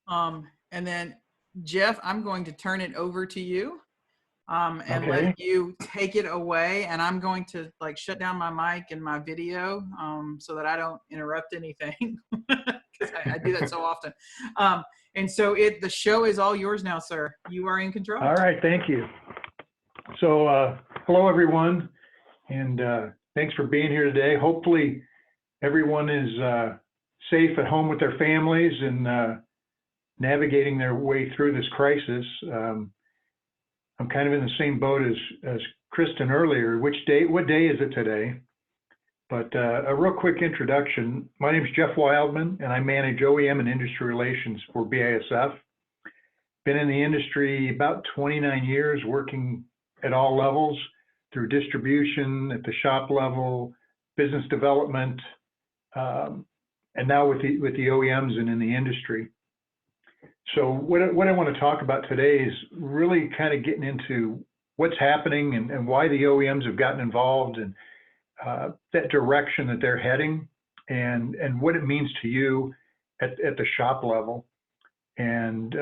And then Jeff, I'm going to turn it over to you and Okay. let you take it away. And I'm going to like shut down my mic and my video so that I don't interrupt anything because I do that so often. And so the show is all yours now, sir. You are in control. All right, thank you. So hello everyone, and thanks for being here today. Hopefully everyone is safe at home with their families and navigating their way through this crisis. I'm kind of in the same boat as Kristen earlier. What day is it today? But a real quick introduction. My name is Jeff Wildman, and I manage OEM and industry relations for BASF. Been in the industry about 29 years, working at all levels through distribution, at the shop level, business development, and now with the OEMs and in the industry. So what I want to talk about today is really kind of getting into what's happening and why the OEMs have gotten involved and that direction that they're heading and what it means to you at the shop level, and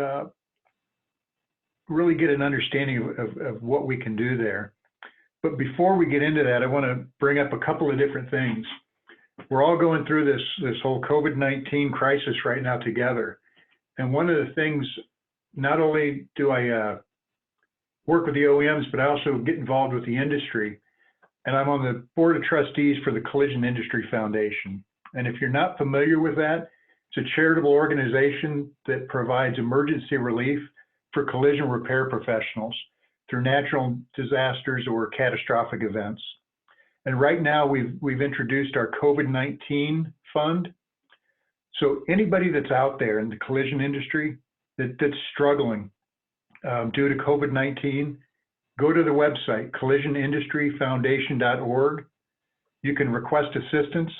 really get an understanding of what we can do there. But before we get into that, I want to bring up a couple of different things. We're all going through this whole COVID-19 crisis right now together. And one of the things, not only do I work with the OEMs, but I also get involved with the industry. And I'm on the board of trustees for the Collision Industry Foundation. And if you're not familiar with that, it's a charitable organization that provides emergency relief for collision repair professionals through natural disasters or catastrophic events. And right now we've introduced our COVID-19 fund. So anybody that's out there in the collision industry that's struggling due to COVID-19, go to the website, collisionindustryfoundation.org. You can request assistance,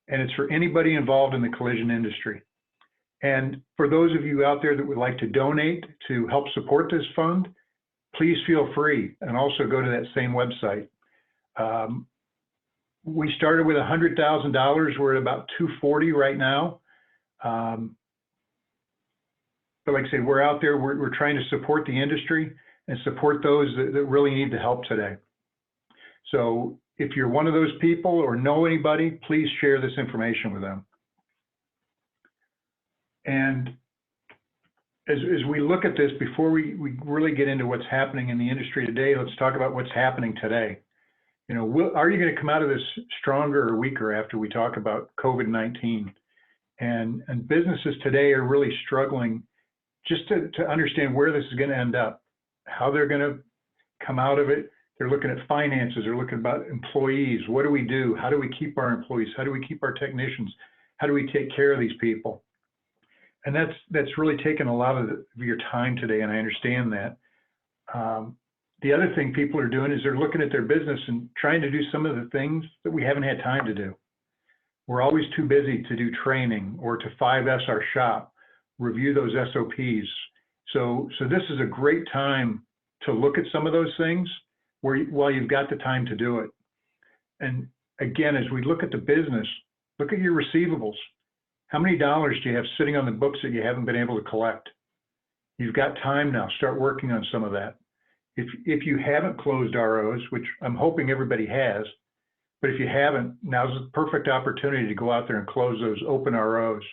and it's for anybody involved in the collision industry. And for those of you out there that would like to donate to help support this fund, please feel free, and also go to that same website. We started with $100,000. We're at about $240 right now. But like I say, we're out there, we're trying to support the industry and support those that really need the help today. So if you're one of those people or know anybody, please share this information with them. And as we look at this, before we really get into what's happening in the industry today, let's talk about what's happening today. You know, are you going to come out of this stronger or weaker after we talk about COVID-19? And businesses today are really struggling just to understand where this is going to end up, how they're going to come out of it. They're looking at finances, they're looking about employees. What do we do? How do we keep our employees? How do we keep our technicians? How do we take care of these people? And that's really taken a lot of your time today, and I understand that. The other thing people are doing is they're looking at their business and trying to do some of the things that we haven't had time to do. We're always too busy to do training or to 5S our shop, review those SOPs. So this is a great time to look at some of those things while you've got the time to do it. And again, as we look at the business, look at your receivables. How many dollars do you have sitting on the books that you haven't been able to collect? You've got time now. Start working on some of that. If you haven't closed ROs, which I'm hoping everybody has, but if you haven't, now's the perfect opportunity to go out there and close those open ROs.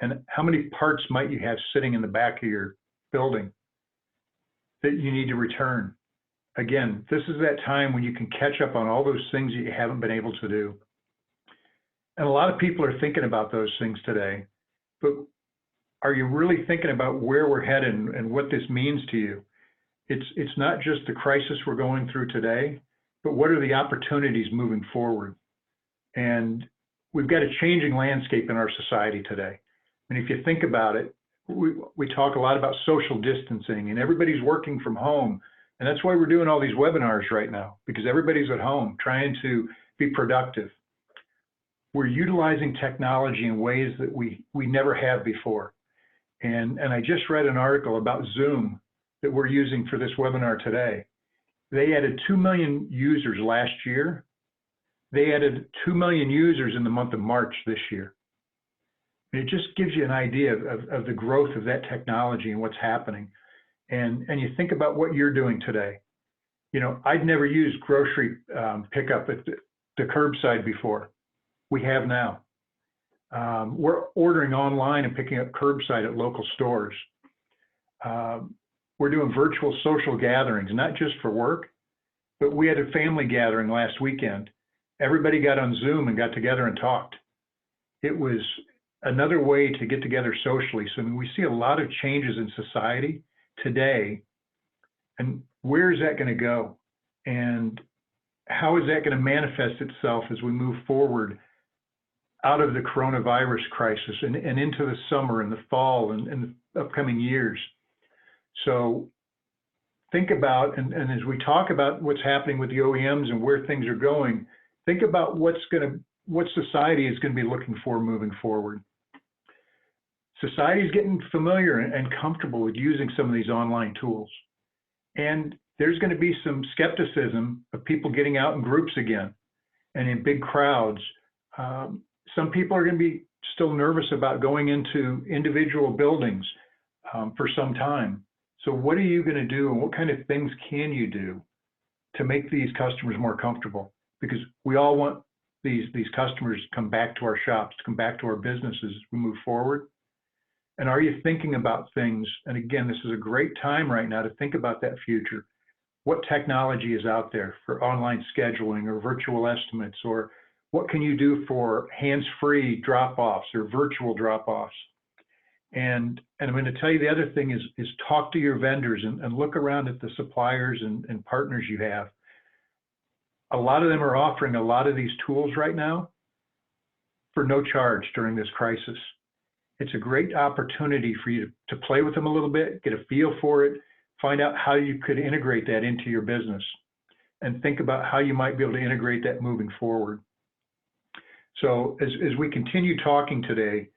And how many parts might you have sitting in the back of your building that you need to return? Again, this is that time when you can catch up on all those things that you haven't been able to do. And a lot of people are thinking about those things today, but are you really thinking about where we're headed and what this means to you? It's not just the crisis we're going through today, but what are the opportunities moving forward? And we've got a changing landscape in our society today. And if you think about it, we talk a lot about social distancing, and everybody's working from home. And that's why we're doing all these webinars right now, because everybody's at home trying to be productive. We're utilizing technology in ways that we never have before. And I just read an article about Zoom that we're using for this webinar today. They added 2 million users last year. They added 2 million users in the month of March this year. It just gives you an idea of the growth of that technology and what's happening. And you think about what you're doing today. You know, I'd never used grocery pickup at the curbside before. We have now. We're ordering online and picking up curbside at local stores. We're doing virtual social gatherings, not just for work, but we had a family gathering last weekend. Everybody got on Zoom and got together and talked. It was another way to get together socially. So we see a lot of changes in society today. And where is that going to go? And how is that going to manifest itself as we move forward out of the coronavirus crisis and into the summer and the fall and the upcoming years? So think about, and as we talk about what's happening with the OEMs and where things are going, think about what society is going to be looking for moving forward. Society is getting familiar and comfortable with using some of these online tools. And there's going to be some skepticism of people getting out in groups again and in big crowds. Some people are going to be still nervous about going into individual buildings for some time. So what are you going to do, and what kind of things can you do to make these customers more comfortable? Because we all want these customers to come back to our shops, to come back to our businesses as we move forward. And are you thinking about things? And again, this is a great time right now to think about that future. What technology is out there for online scheduling or virtual estimates, or what can you do for hands-free drop-offs or virtual drop-offs? And I'm going to tell you the other thing is talk to your vendors and look around at the suppliers and partners you have. A lot of them are offering a lot of these tools right now for no charge during this crisis. It's a great opportunity for you to play with them a little bit, get a feel for it, find out how you could integrate that into your business, and think about how you might be able to integrate that moving forward. So as we continue talking today,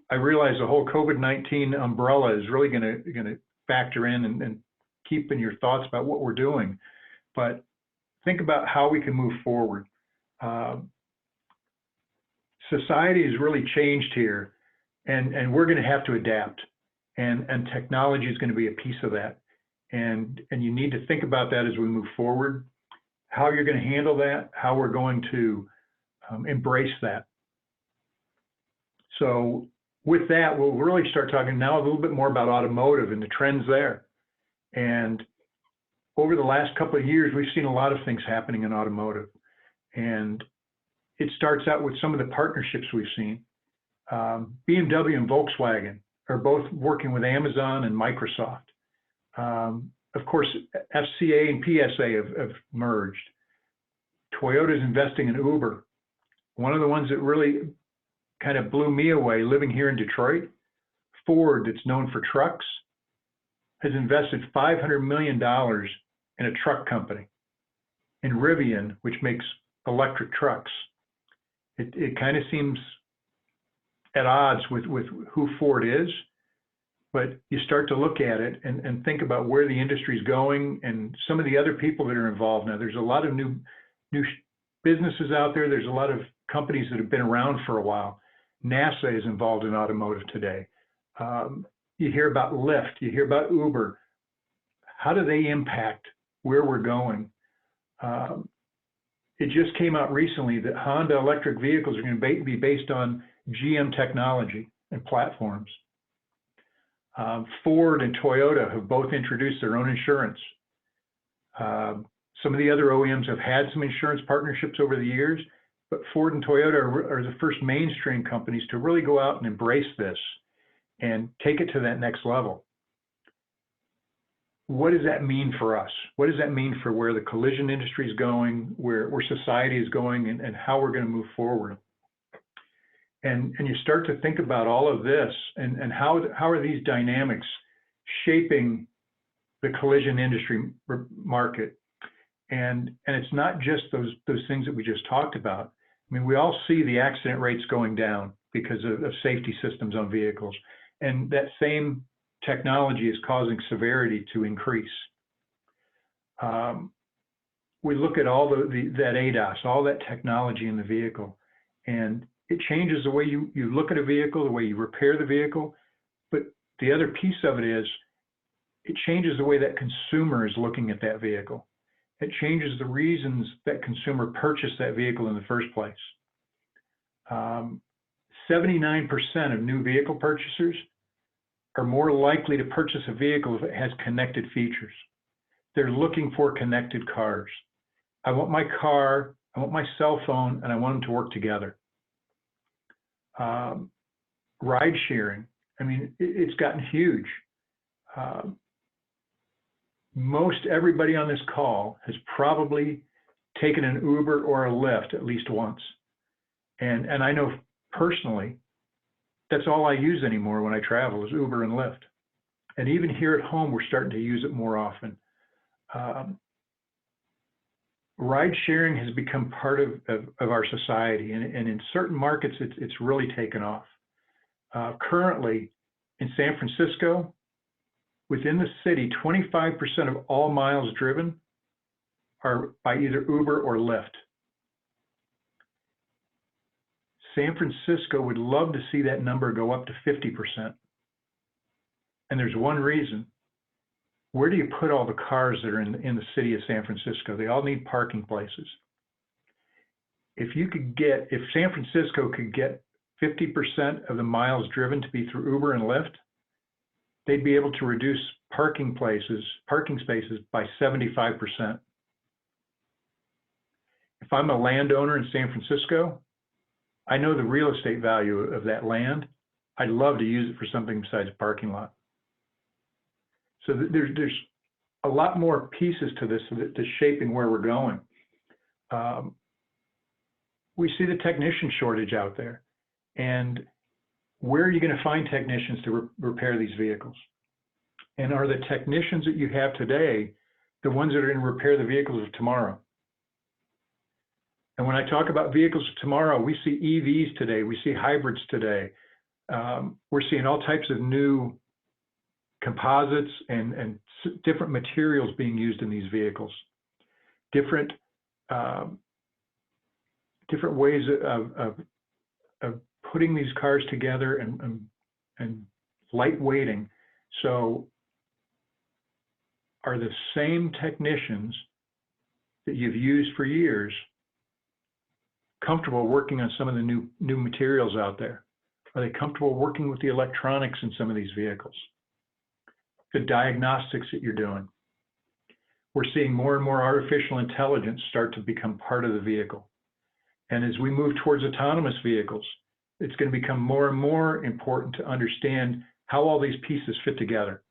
I realize the whole COVID-19 umbrella is really going to factor in and keep in your thoughts about what we're doing. But think about how we can move forward. Society has really changed here, and we're going to have to adapt. And technology is going to be a piece of that. And you need to think about that as we move forward, how you're going to handle that, how we're going to embrace that. So with that, we'll really start talking now a little bit more about automotive and the trends there. And over the last couple of years, we've seen a lot of things happening in automotive. And it starts out with some of the partnerships we've seen. BMW and Volkswagen are both working with Amazon and Microsoft. Of course, FCA and PSA have merged. Toyota's investing in Uber. One of the ones that really kind of blew me away living here in Detroit, Ford, that's known for trucks, has invested $500 million in a truck company, in Rivian, which makes electric trucks. It kind of seems at odds with who Ford is, but you start to look at it and think about where the industry is going and some of the other people that are involved now. There's a lot of new businesses out there. There's a lot of companies that have been around for a while. NASA is involved in automotive today. You hear about Lyft, you hear about Uber. How do they impact where we're going? It just came out recently that Honda electric vehicles are going to be based on GM technology and platforms. Ford and Toyota have both introduced their own insurance. Some of the other OEMs have had some insurance partnerships over the years, but Ford and Toyota are the first mainstream companies to really go out and embrace this and take it to that next level. What does that mean for us? What does that mean for where the collision industry is going, where society is going, and how we're going to move forward? And you start to think about all of this and how are these dynamics shaping the collision industry market? And it's not just those things that we just talked about. I mean, we all see the accident rates going down because of safety systems on vehicles. And that same technology is causing severity to increase. We look at all that ADAS, all that technology in the vehicle, and it changes the way you look at a vehicle, the way you repair the vehicle. But the other piece of it is it changes the way that consumer is looking at that vehicle. It changes the reasons that consumer purchased that vehicle in the first place. 79% of new vehicle purchasers are more likely to purchase a vehicle if it has connected features. They're looking for connected cars. I want my car, I want my cell phone, and I want them to work together. Ride sharing, I mean, it's gotten huge. Most everybody on this call has probably taken an Uber or a Lyft at least once. And I know personally, that's all I use anymore when I travel is Uber and Lyft. And even here at home, we're starting to use it more often. Ride sharing has become part of our society, and in certain markets, it's really taken off. Currently, in San Francisco, within the city, 25% of all miles driven are by either Uber or Lyft. San Francisco would love to see that number go up to 50%. And there's one reason. Where do you put all the cars that are in the city of San Francisco? They all need parking places. If San Francisco could get 50% of the miles driven to be through Uber and Lyft, they'd be able to reduce parking spaces by 75%. If I'm a landowner in San Francisco, I know the real estate value of that land. I'd love to use it for something besides a parking lot. So there's a lot more pieces to this that's shaping where we're going. We see the technician shortage out there. And where are you going to find technicians to repair these vehicles? And are the technicians that you have today the ones that are going to repair the vehicles of tomorrow? And when I talk about vehicles of tomorrow, we see EVs today, we see hybrids today. We're seeing all types of new composites and different materials being used in these vehicles. Different ways of putting these cars together and lightweighting. So are the same technicians that you've used for years comfortable working on some of the new materials out there? Are they comfortable working with the electronics in some of these vehicles? The diagnostics that you're doing. We're seeing more and more artificial intelligence start to become part of the vehicle. And as we move towards autonomous vehicles, it's going to become more and more important to understand how all these pieces fit together.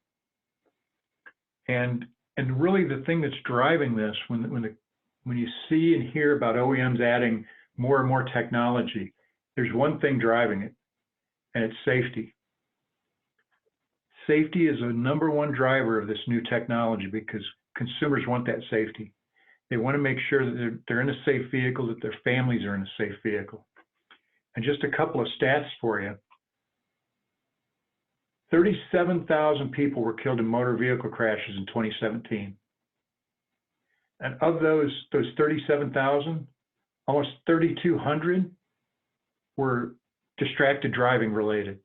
And really the thing that's driving this, when you see and hear about OEMs adding more and more technology, there's one thing driving it, and it's safety. Safety is a number one driver of this new technology because consumers want that safety. They want to make sure that they're in a safe vehicle, that their families are in a safe vehicle. And just a couple of stats for you. 37,000 people were killed in motor vehicle crashes in 2017. And of those 37,000, almost 3,200 were distracted driving related.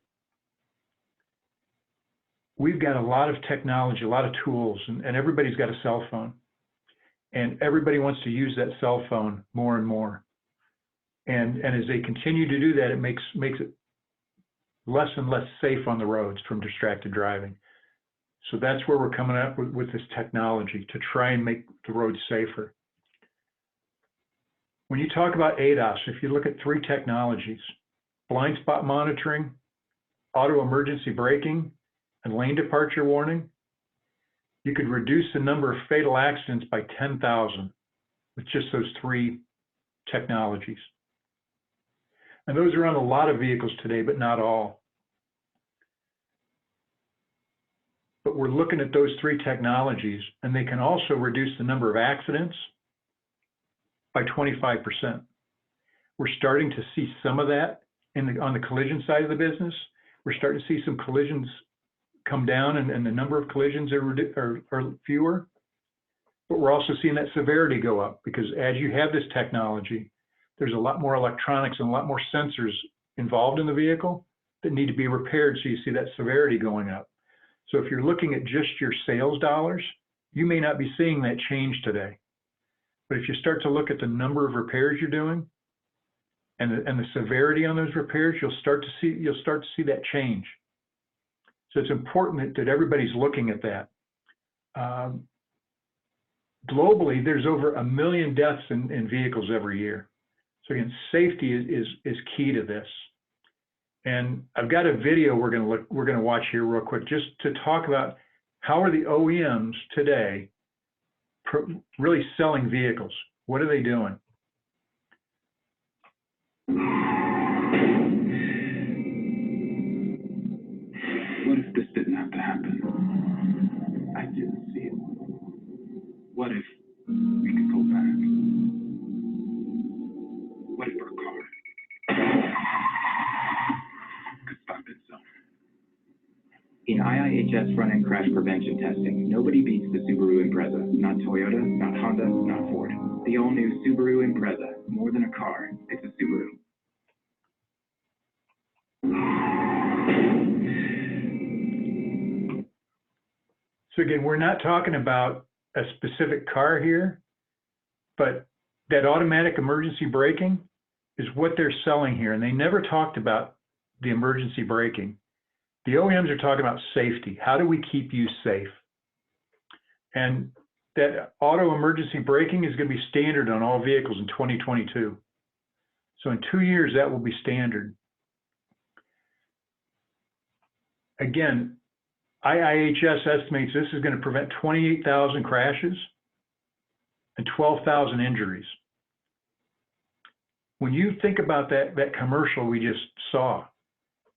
We've got a lot of technology, a lot of tools, and everybody's got a cell phone. And everybody wants to use that cell phone more and more. And as they continue to do that, it makes it less and less safe on the roads from distracted driving. So that's where we're coming up with this technology to try and make the roads safer. When you talk about ADAS, if you look at three technologies, blind spot monitoring, auto emergency braking, and lane departure warning, you could reduce the number of fatal accidents by 10,000 with just those three technologies. And those are on a lot of vehicles today, but not all. But we're looking at those three technologies, and they can also reduce the number of accidents by 25%. We're starting to see some of that on the collision side of the business. We're starting to see some collisions come down, and the number of collisions are fewer. But we're also seeing that severity go up because as you have this technology, there's a lot more electronics and a lot more sensors involved in the vehicle that need to be repaired, so you see that severity going up. So if you're looking at just your sales dollars, you may not be seeing that change today. But if you start to look at the number of repairs you're doing and the severity on those repairs, you'll start to see that change. So it's important that everybody's looking at that. Globally, there's over 1 million deaths in vehicles every year. So again, safety is key to this. And I've got a video we're going to watch here real quick, just to talk about how are the OEMs today really selling vehicles. What are they doing? What if this didn't have to happen? I didn't see it. What if we could go back? What if our car could stop itself? In IIHS front-end crash prevention testing, nobody beats the Subaru Impreza. Not Toyota, not Honda, not Ford. The all-new Subaru Impreza. More than a car, it's a Subaru. So again, we're not talking about a specific car here, but that automatic emergency braking is what they're selling here. And they never talked about the emergency braking. The OEMs are talking about safety. How do we keep you safe? And that auto emergency braking is going to be standard on all vehicles in 2022. So in 2 years, that will be standard. Again, IIHS estimates this is going to prevent 28,000 crashes and 12,000 injuries. When you think about that commercial we just saw,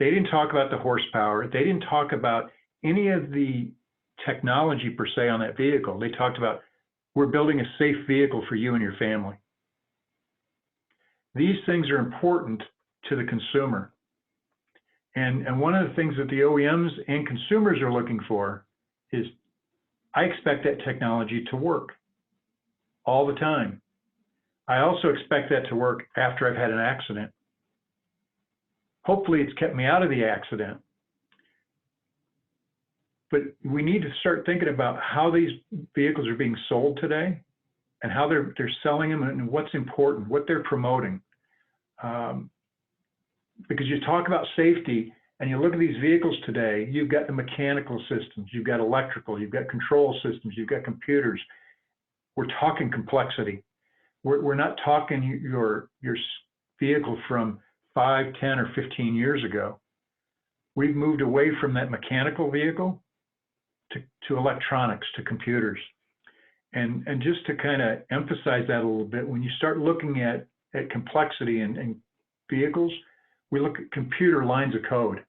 they didn't talk about the horsepower. They didn't talk about any of the technology per se on that vehicle. They talked about, we're building a safe vehicle for you and your family. These things are important to the consumer. And one of the things that the OEMs and consumers are looking for is, I expect that technology to work all the time. I also expect that to work after I've had an accident. Hopefully it's kept me out of the accident. But we need to start thinking about how these vehicles are being sold today and how they're selling them and what's important, what they're promoting. Because you talk about safety and you look at these vehicles today, you've got the mechanical systems, you've got electrical, you've got control systems, you've got computers. We're talking complexity. We're not talking your vehicle from 5, 10, or 15 years ago. We've moved away from that mechanical vehicle to electronics, to computers. And just to kind of emphasize that a little bit, when you start looking at complexity in vehicles, we look at computer lines of code.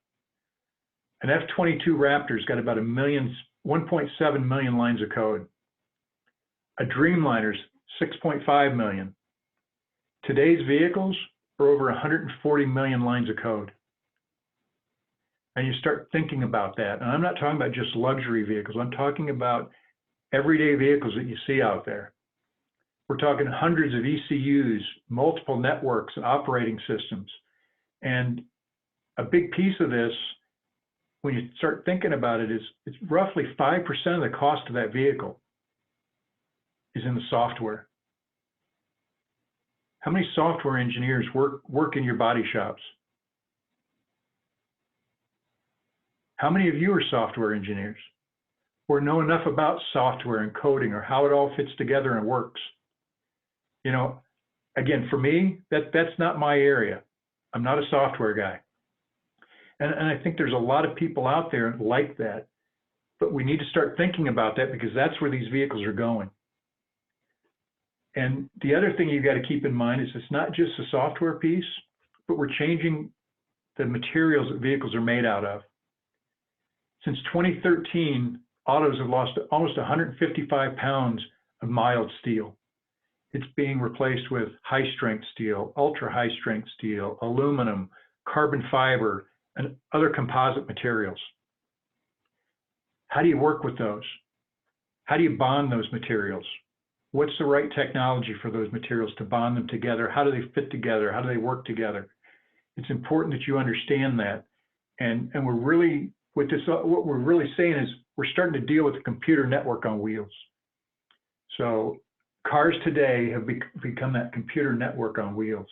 An F-22 Raptor's got about 1.7 million lines of code. A Dreamliner's 6.5 million. Today's vehicles are over 140 million lines of code. And you start thinking about that. And I'm not talking about just luxury vehicles. I'm talking about everyday vehicles that you see out there. We're talking hundreds of ECUs, multiple networks, and operating systems. And a big piece of this, when you start thinking about it, is it's roughly 5% of the cost of that vehicle is in the software. How many software engineers work in your body shops? How many of you are software engineers or know enough about software and coding or how it all fits together and works? You know, again, for me, that's not my area. I'm not a software guy. And I think there's a lot of people out there like that, but we need to start thinking about that because that's where these vehicles are going. And the other thing you've got to keep in mind is it's not just the software piece, but we're changing the materials that vehicles are made out of. Since 2013, autos have lost almost 155 pounds of mild steel. It's being replaced with high-strength steel, ultra-high-strength steel, aluminum, carbon fiber, and other composite materials. How do you work with those? How do you bond those materials? What's the right technology for those materials to bond them together? How do they fit together? How do they work together? It's important that you understand that. And we're really, with this, what we're really saying is we're starting to deal with the computer network on wheels. So cars today have become that computer network on wheels.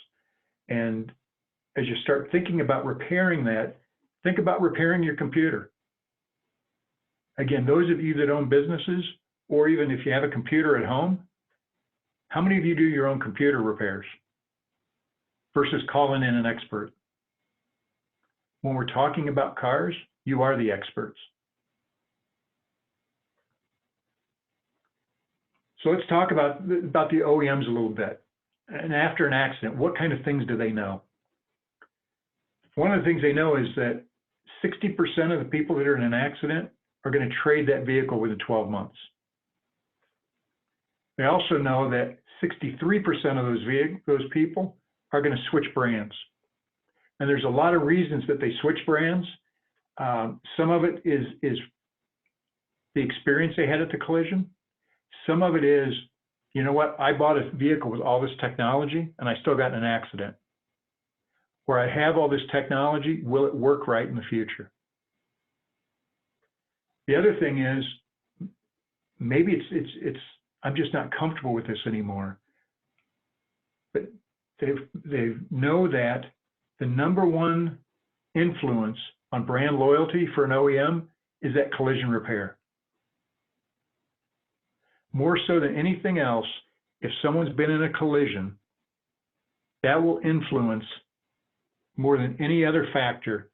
And as you start thinking about repairing that, think about repairing your computer. Again, those of you that own businesses, or even if you have a computer at home, how many of you do your own computer repairs versus calling in an expert? When we're talking about cars, you are the experts. So let's talk about the OEMs a little bit. And after an accident, what kind of things do they know? One of the things they know is that 60% of the people that are in an accident are going to trade that vehicle within 12 months. They also know that 63% of those people are going to switch brands. And there's a lot of reasons that they switch brands. Some of it is the experience they had at the collision. Some of it is, you know what, I bought a vehicle with all this technology and I still got in an accident. Where I have all this technology, will it work right in the future? The other thing is, maybe it's I'm just not comfortable with this anymore. But they know that the number one influence on brand loyalty for an OEM is that collision repair. More so than anything else, if someone's been in a collision, that will influence more than any other factor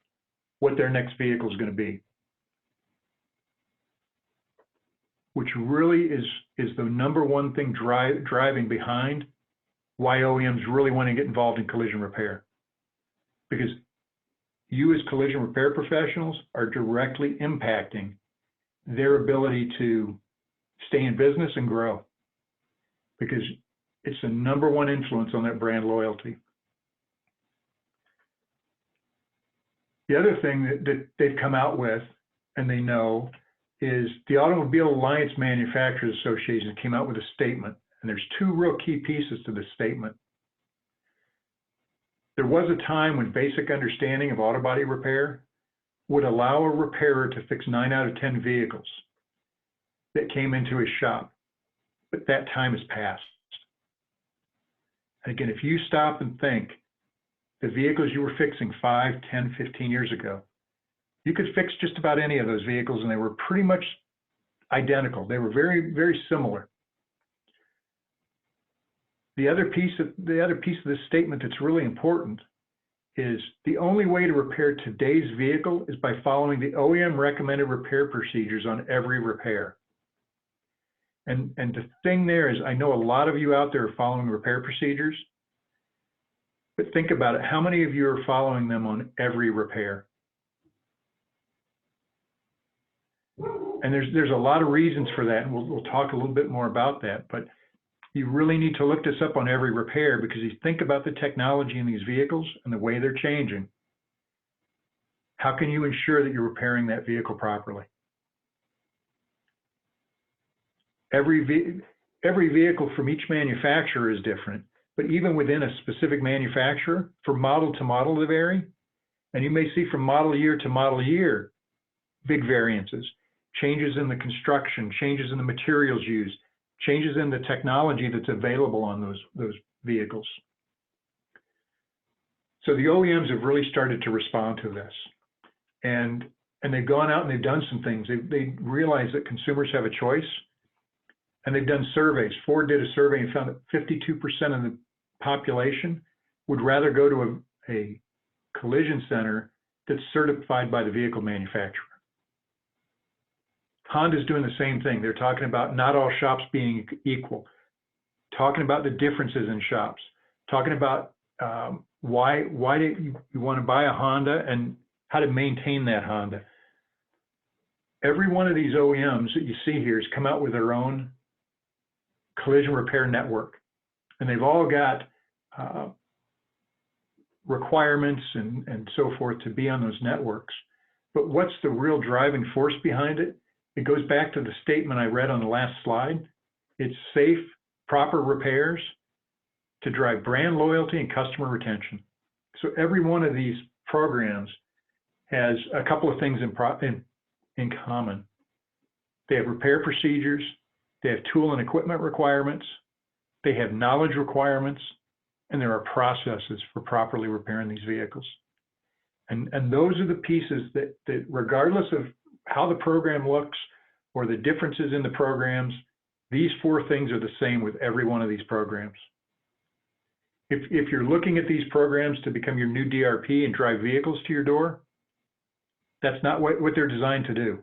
what their next vehicle is going to be. Which really is the number one thing driving behind why OEMs really want to get involved in collision repair. Because you as collision repair professionals are directly impacting their ability to stay in business and grow. Because it's the number one influence on that brand loyalty. The other thing that they've come out with, and they know, is the Automobile Alliance Manufacturers Association came out with a statement, and there's two real key pieces to this statement. There was a time when basic understanding of auto body repair would allow a repairer to fix 9 out of 10 vehicles that came into his shop, but that time has passed. And again, if you stop and think, the vehicles you were fixing 5, 10, 15 years ago, you could fix just about any of those vehicles and they were pretty much identical. They were very, very similar. The other piece of this statement that's really important is the only way to repair today's vehicle is by following the OEM recommended repair procedures on every repair. And the thing there is, I know a lot of you out there are following repair procedures, but think about it. How many of you are following them on every repair? And there's a lot of reasons for that, and we'll talk a little bit more about that, but you really need to look this up on every repair, because you think about the technology in these vehicles and the way they're changing. How can you ensure that you're repairing that vehicle properly? Every vehicle from each manufacturer is different, but even within a specific manufacturer, from model to model they vary, and you may see from model year to model year big variances. Changes in the construction, changes in the materials used, changes in the technology that's available on those vehicles. So the OEMs have really started to respond to this. And they've gone out and they've done some things. They realize that consumers have a choice, and they've done surveys. Ford did a survey and found that 52% of the population would rather go to a collision center that's certified by the vehicle manufacturer. Honda's doing the same thing. They're talking about not all shops being equal, talking about the differences in shops, talking about why do you want to buy a Honda and how to maintain that Honda. Every one of these OEMs that you see here has come out with their own collision repair network, and they've all got requirements and so forth to be on those networks. But what's the real driving force behind it? It goes back to the statement I read on the last slide. It's safe, proper repairs to drive brand loyalty and customer retention. So every one of these programs has a couple of things in common. They have repair procedures, they have tool and equipment requirements, they have knowledge requirements, and there are processes for properly repairing these vehicles. And those are the pieces that regardless of how the program looks or the differences in the programs, these four things are the same with every one of these programs. If you're looking at these programs to become your new DRP and drive vehicles to your door, that's not what they're designed to do.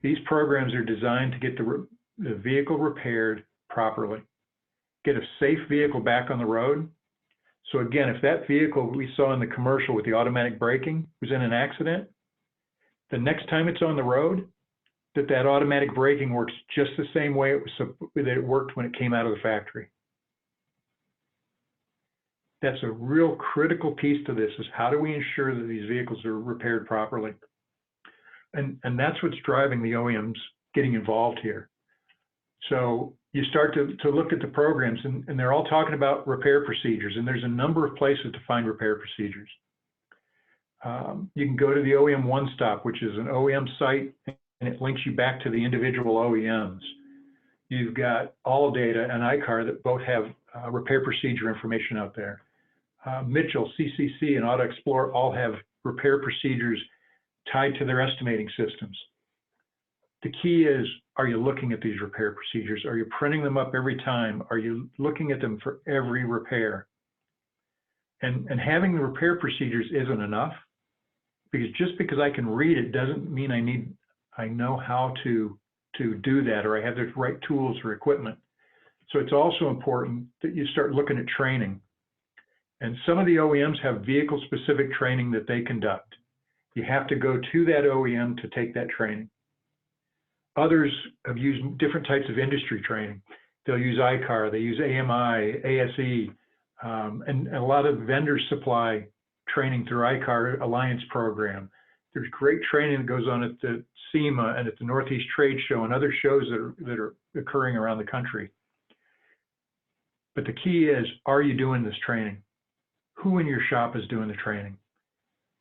These programs are designed to get the vehicle repaired properly, get a safe vehicle back on the road. So again, if that vehicle we saw in the commercial with the automatic braking was in an accident, the next time it's on the road, that automatic braking works just the same way that it worked when it came out of the factory. That's a real critical piece to this, is how do we ensure that these vehicles are repaired properly? And that's what's driving the OEMs getting involved here. So you start to look at the programs, and they're all talking about repair procedures, and there's a number of places to find repair procedures. You can go to the OEM One Stop, which is an OEM site, and it links you back to the individual OEMs. You've got AllData and iCar that both have repair procedure information out there. Mitchell, CCC, and Auto Explorer all have repair procedures tied to their estimating systems. The key is, are you looking at these repair procedures? Are you printing them up every time? Are you looking at them for every repair? And having the repair procedures isn't enough, because just because I can read it doesn't mean I know how to do that, or I have the right tools or equipment. So it's also important that you start looking at training. And some of the OEMs have vehicle-specific training that they conduct. You have to go to that OEM to take that training. Others have used different types of industry training. They'll use iCar, they use AMI, ASE, and a lot of vendors supply training through iCar Alliance program. There's great training that goes on at the SEMA and at the Northeast Trade Show and other shows that are occurring around the country. But the key is, are you doing this training? Who in your shop is doing the training?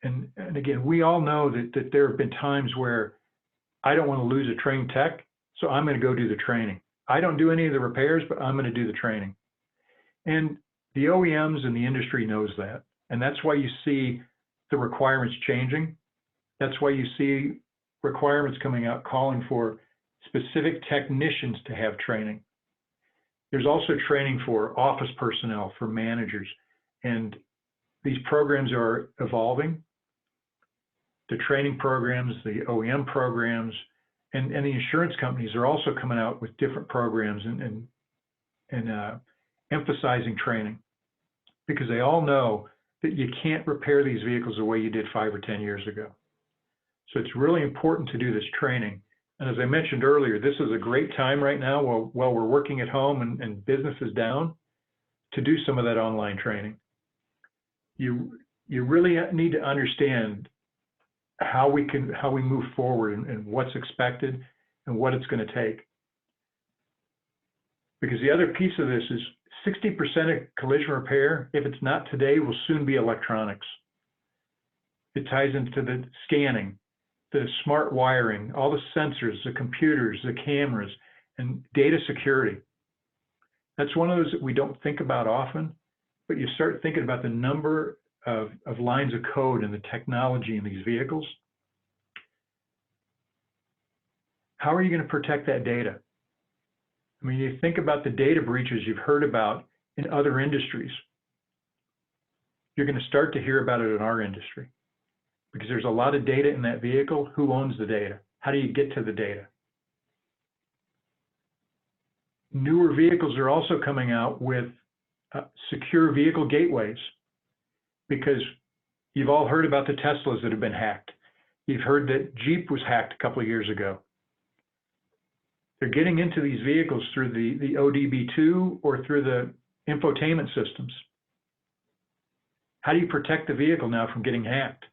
And again, we all know that there have been times where I don't want to lose a trained tech, so I'm going to go do the training. I don't do any of the repairs, but I'm going to do the training. And the OEMs and the industry knows that. And that's why you see the requirements changing. That's why you see requirements coming out calling for specific technicians to have training. There's also training for office personnel, for managers, and these programs are evolving. The training programs, the OEM programs, and the insurance companies are also coming out with different programs and emphasizing training, because they all know that you can't repair these vehicles the way you did 5 or 10 years ago. So it's really important to do this training. And as I mentioned earlier, this is a great time right now while we're working at home and business is down, to do some of that online training. You really need to understand how we move forward and what's expected and what it's going to take. Because the other piece of this is 60% of collision repair, if it's not today, will soon be electronics. It ties into the scanning, the smart wiring, all the sensors, the computers, the cameras, and data security. That's one of those that we don't think about often, but you start thinking about the number of lines of code and the technology in these vehicles. How are you going to protect that data? I mean, you think about the data breaches you've heard about in other industries. You're going to start to hear about it in our industry, because there's a lot of data in that vehicle. Who owns the data? How do you get to the data? Newer vehicles are also coming out with secure vehicle gateways, because you've all heard about the Teslas that have been hacked. You've heard that Jeep was hacked a couple of years ago. They're getting into these vehicles through the ODB2 or through the infotainment systems. How do you protect the vehicle now from getting hacked?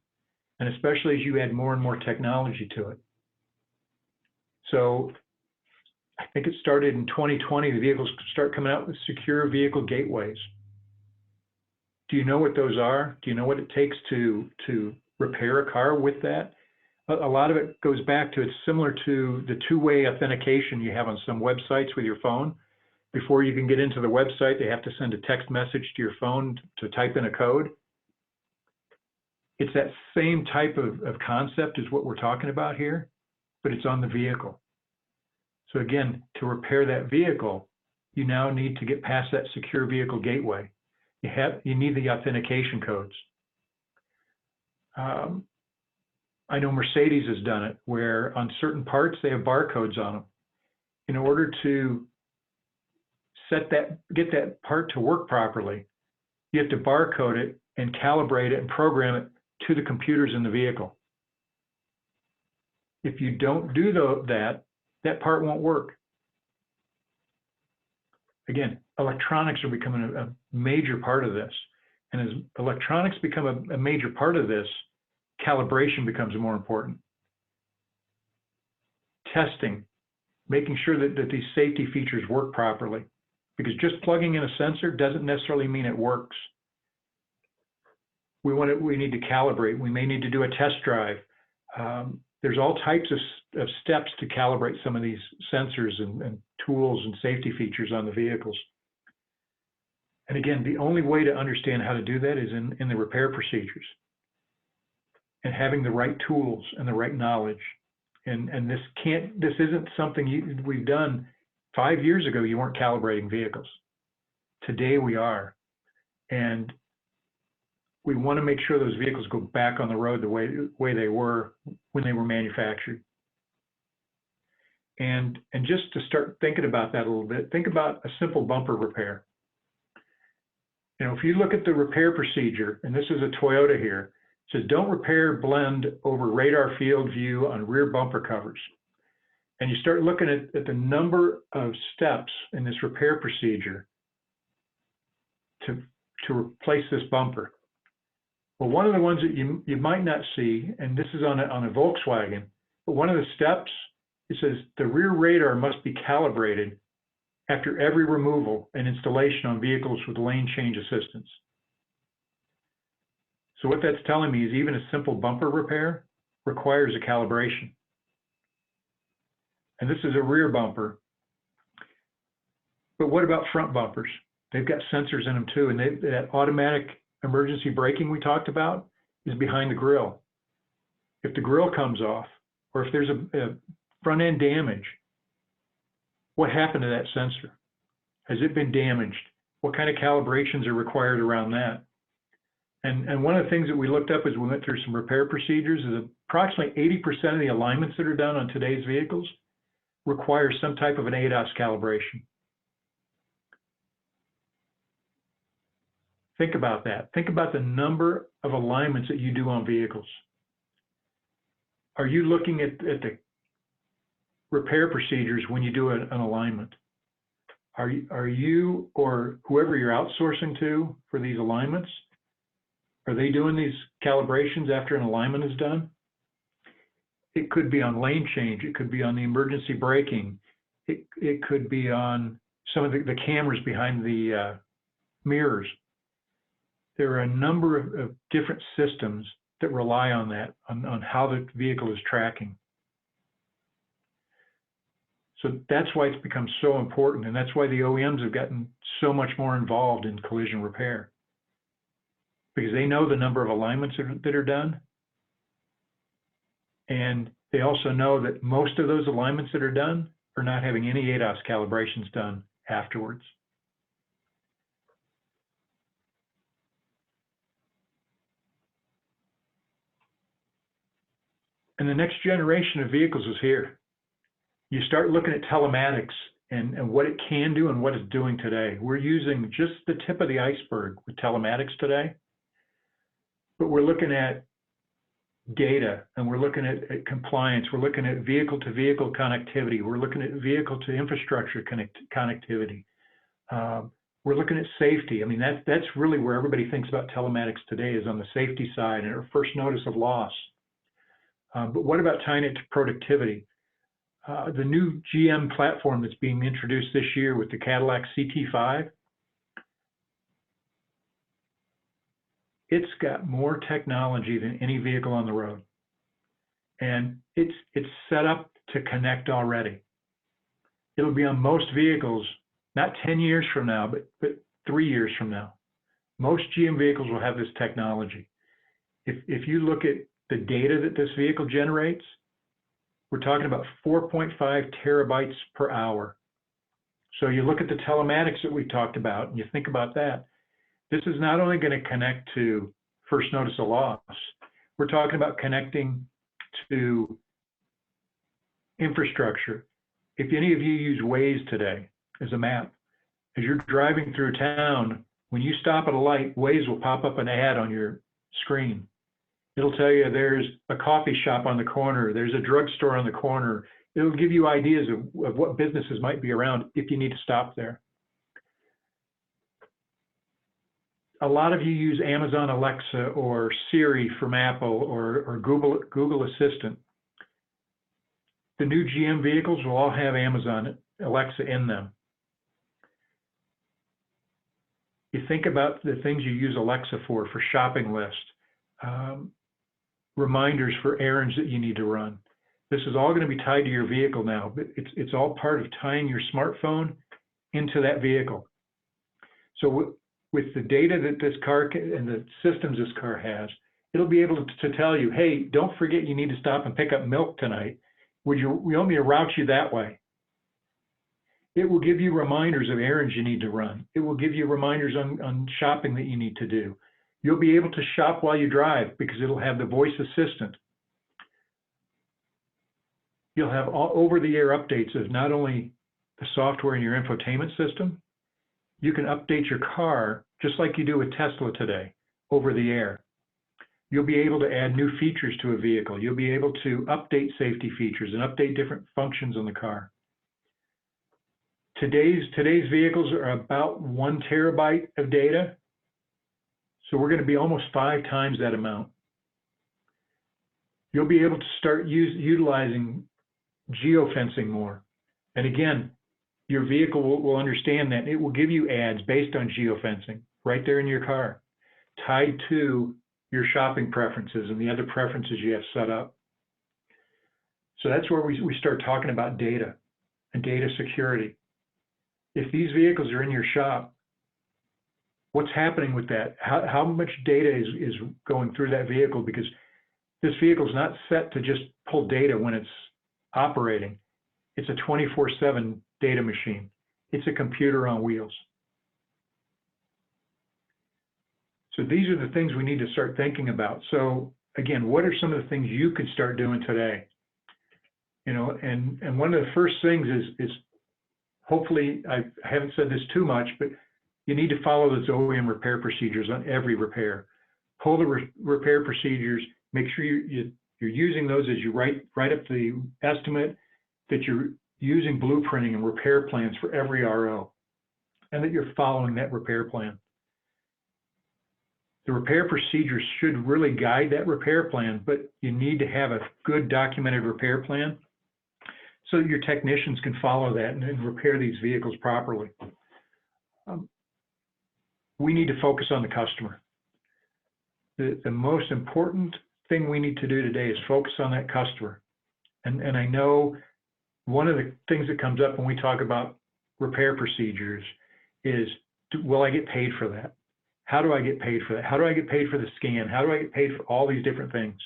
And especially as you add more and more technology to it. So I think it started in 2020, the vehicles start coming out with secure vehicle gateways. Do you know what those are? Do you know what it takes to repair a car with that? A lot of it goes back to, it's similar to the two-way authentication you have on some websites with your phone. Before you can get into the website, they have to send a text message to your phone to type in a code. It's that same type of concept is what we're talking about here, but it's on the vehicle. So again, to repair that vehicle, you now need to get past that secure vehicle gateway. You need the authentication codes. I know Mercedes has done it, where on certain parts they have barcodes on them. In order to get that part to work properly, you have to barcode it and calibrate it and program it to the computers in the vehicle. If you don't do that part won't work. Again, electronics are becoming a major part of this. And as electronics become a major part of this, calibration becomes more important. Testing, making sure that these safety features work properly. Because just plugging in a sensor doesn't necessarily mean it works. We need to calibrate. We may need to do a test drive. There's all types of steps to calibrate some of these sensors and tools and safety features on the vehicles. And again, the only way to understand how to do that is in the repair procedures and having the right tools and the right knowledge. And this isn't something we've done 5 years ago. You weren't calibrating vehicles. Today we are. And we want to make sure those vehicles go back on the road the way they were when they were manufactured. And just to start thinking about that a little bit, think about a simple bumper repair. You know, if you look at the repair procedure, and this is a Toyota here, it says don't repair blend over radar field view on rear bumper covers. And you start looking at the number of steps in this repair procedure to replace this bumper. Well, one of the ones that you might not see, and this is on a Volkswagen, but one of the steps, it says the rear radar must be calibrated after every removal and installation on vehicles with lane change assistance. So what that's telling me is even a simple bumper repair requires a calibration. And this is a rear bumper. But what about front bumpers? They've got sensors in them too, and that automatic emergency braking we talked about is behind the grille. If the grille comes off, or if there's a front end damage, what happened to that sensor? Has it been damaged? What kind of calibrations are required around that? And one of the things that we looked up as we went through some repair procedures is approximately 80% of the alignments that are done on today's vehicles require some type of an ADAS calibration. Think about that. Think about the number of alignments that you do on vehicles. Are you looking at the repair procedures when you do an alignment? Are you or whoever you're outsourcing to for these alignments, are they doing these calibrations after an alignment is done? It could be on lane change. It could be on the emergency braking. It could be on some of the cameras behind the mirrors. There are a number of different systems that rely on that, on how the vehicle is tracking. So that's why it's become so important, and that's why the OEMs have gotten so much more involved in collision repair, because they know the number of alignments that are done, and they also know that most of those alignments that are done are not having any ADAS calibrations done afterwards. And the next generation of vehicles is here. You start looking at telematics and what it can do and what it's doing today. We're using just the tip of the iceberg with telematics today, but we're looking at data, and we're looking at compliance. We're looking at vehicle-to-vehicle connectivity. We're looking at vehicle-to-infrastructure connectivity. We're looking at safety. I mean, that's really where everybody thinks about telematics today, is on the safety side and our first notice of loss. But what about tying it to productivity? The new GM platform that's being introduced this year with the Cadillac CT5, it's got more technology than any vehicle on the road. And it's set up to connect already. It'll be on most vehicles, not 10 years from now, but 3 years from now. Most GM vehicles will have this technology. If you look at the data that this vehicle generates, we're talking about 4.5 terabytes per hour. So you look at the telematics that we talked about, and you think about that. This is not only going to connect to first notice of loss, we're talking about connecting to infrastructure. If any of you use Waze today as a map, as you're driving through town, when you stop at a light, Waze will pop up an ad on your screen. It'll tell you there's a coffee shop on the corner, there's a drugstore on the corner. It'll give you ideas of what businesses might be around if you need to stop there. A lot of you use Amazon Alexa or Siri from Apple or Google Assistant. The new GM vehicles will all have Amazon Alexa in them. You think about the things you use Alexa for shopping lists, reminders for errands that you need to run. This is all going to be tied to your vehicle now, but it's all part of tying your smartphone into that vehicle. So with the data that this car and the systems this car has, it'll be able to tell you, hey, don't forget you need to stop and pick up milk tonight. We want me to route you that way? It will give you reminders of errands you need to run. It will give you reminders on shopping that you need to do. You'll be able to shop while you drive because it'll have the voice assistant. You'll have all over-the-air updates of not only the software in your infotainment system, you can update your car just like you do with Tesla today, over the air. You'll be able to add new features to a vehicle. You'll be able to update safety features and update different functions on the car. Today's vehicles are about 1 terabyte of data. So we're going to be almost 5 times that amount. You'll be able to start utilizing geofencing more. And again, your vehicle will understand that. It will give you ads based on geofencing right there in your car, tied to your shopping preferences and the other preferences you have set up. So that's where we start talking about data and data security. If these vehicles are in your shop, what's happening with that? How much data is going through that vehicle? Because this vehicle is not set to just pull data when it's operating. It's a 24/7 data machine. It's a computer on wheels. So these are the things we need to start thinking about. So again, what are some of the things you could start doing today? You know, and one of the first things is hopefully, I haven't said this too much, but you need to follow those OEM repair procedures on every repair. Pull the repair procedures, make sure you're using those as you write up the estimate, that you're using blueprinting and repair plans for every RO, and that you're following that repair plan. The repair procedures should really guide that repair plan, but you need to have a good documented repair plan so that your technicians can follow that and repair these vehicles properly. We need to focus on the customer. The most important thing we need to do today is focus on that customer. And I know one of the things that comes up when we talk about repair procedures is, will I get paid for that? How do I get paid for that? How do I get paid for the scan? How do I get paid for all these different things?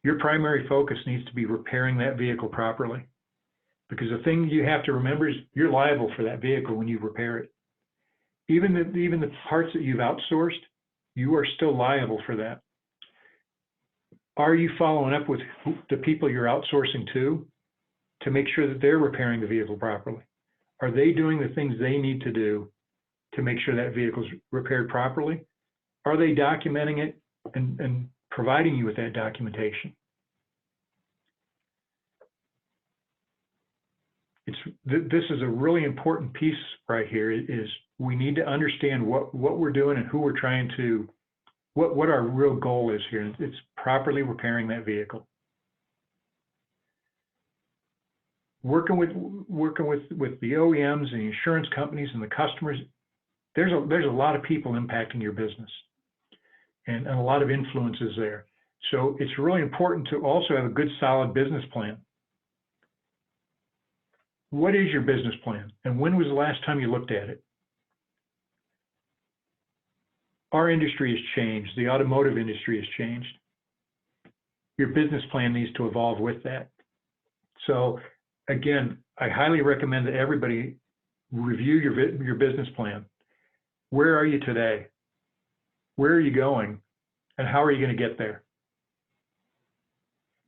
Your primary focus needs to be repairing that vehicle properly, because the thing you have to remember is you're liable for that vehicle when you repair it. Even the parts that you've outsourced, you are still liable for that. Are you following up with the people you're outsourcing to make sure that they're repairing the vehicle properly? Are they doing the things they need to do to make sure that vehicle's repaired properly? Are they documenting it and providing you with that documentation? This is a really important piece right here, is we need to understand what we're doing and who we're trying to, what our real goal is here. It's properly repairing that vehicle. working with the OEMs and the insurance companies and the customers, there's a lot of people impacting your business and a lot of influences there. So it's really important to also have a good, solid business plan. What is your business plan? And when was the last time you looked at it? Our industry has changed. The automotive industry has changed. Your business plan needs to evolve with that. So again, I highly recommend that everybody review your business plan. Where are you today? Where are you going? And how are you going to get there?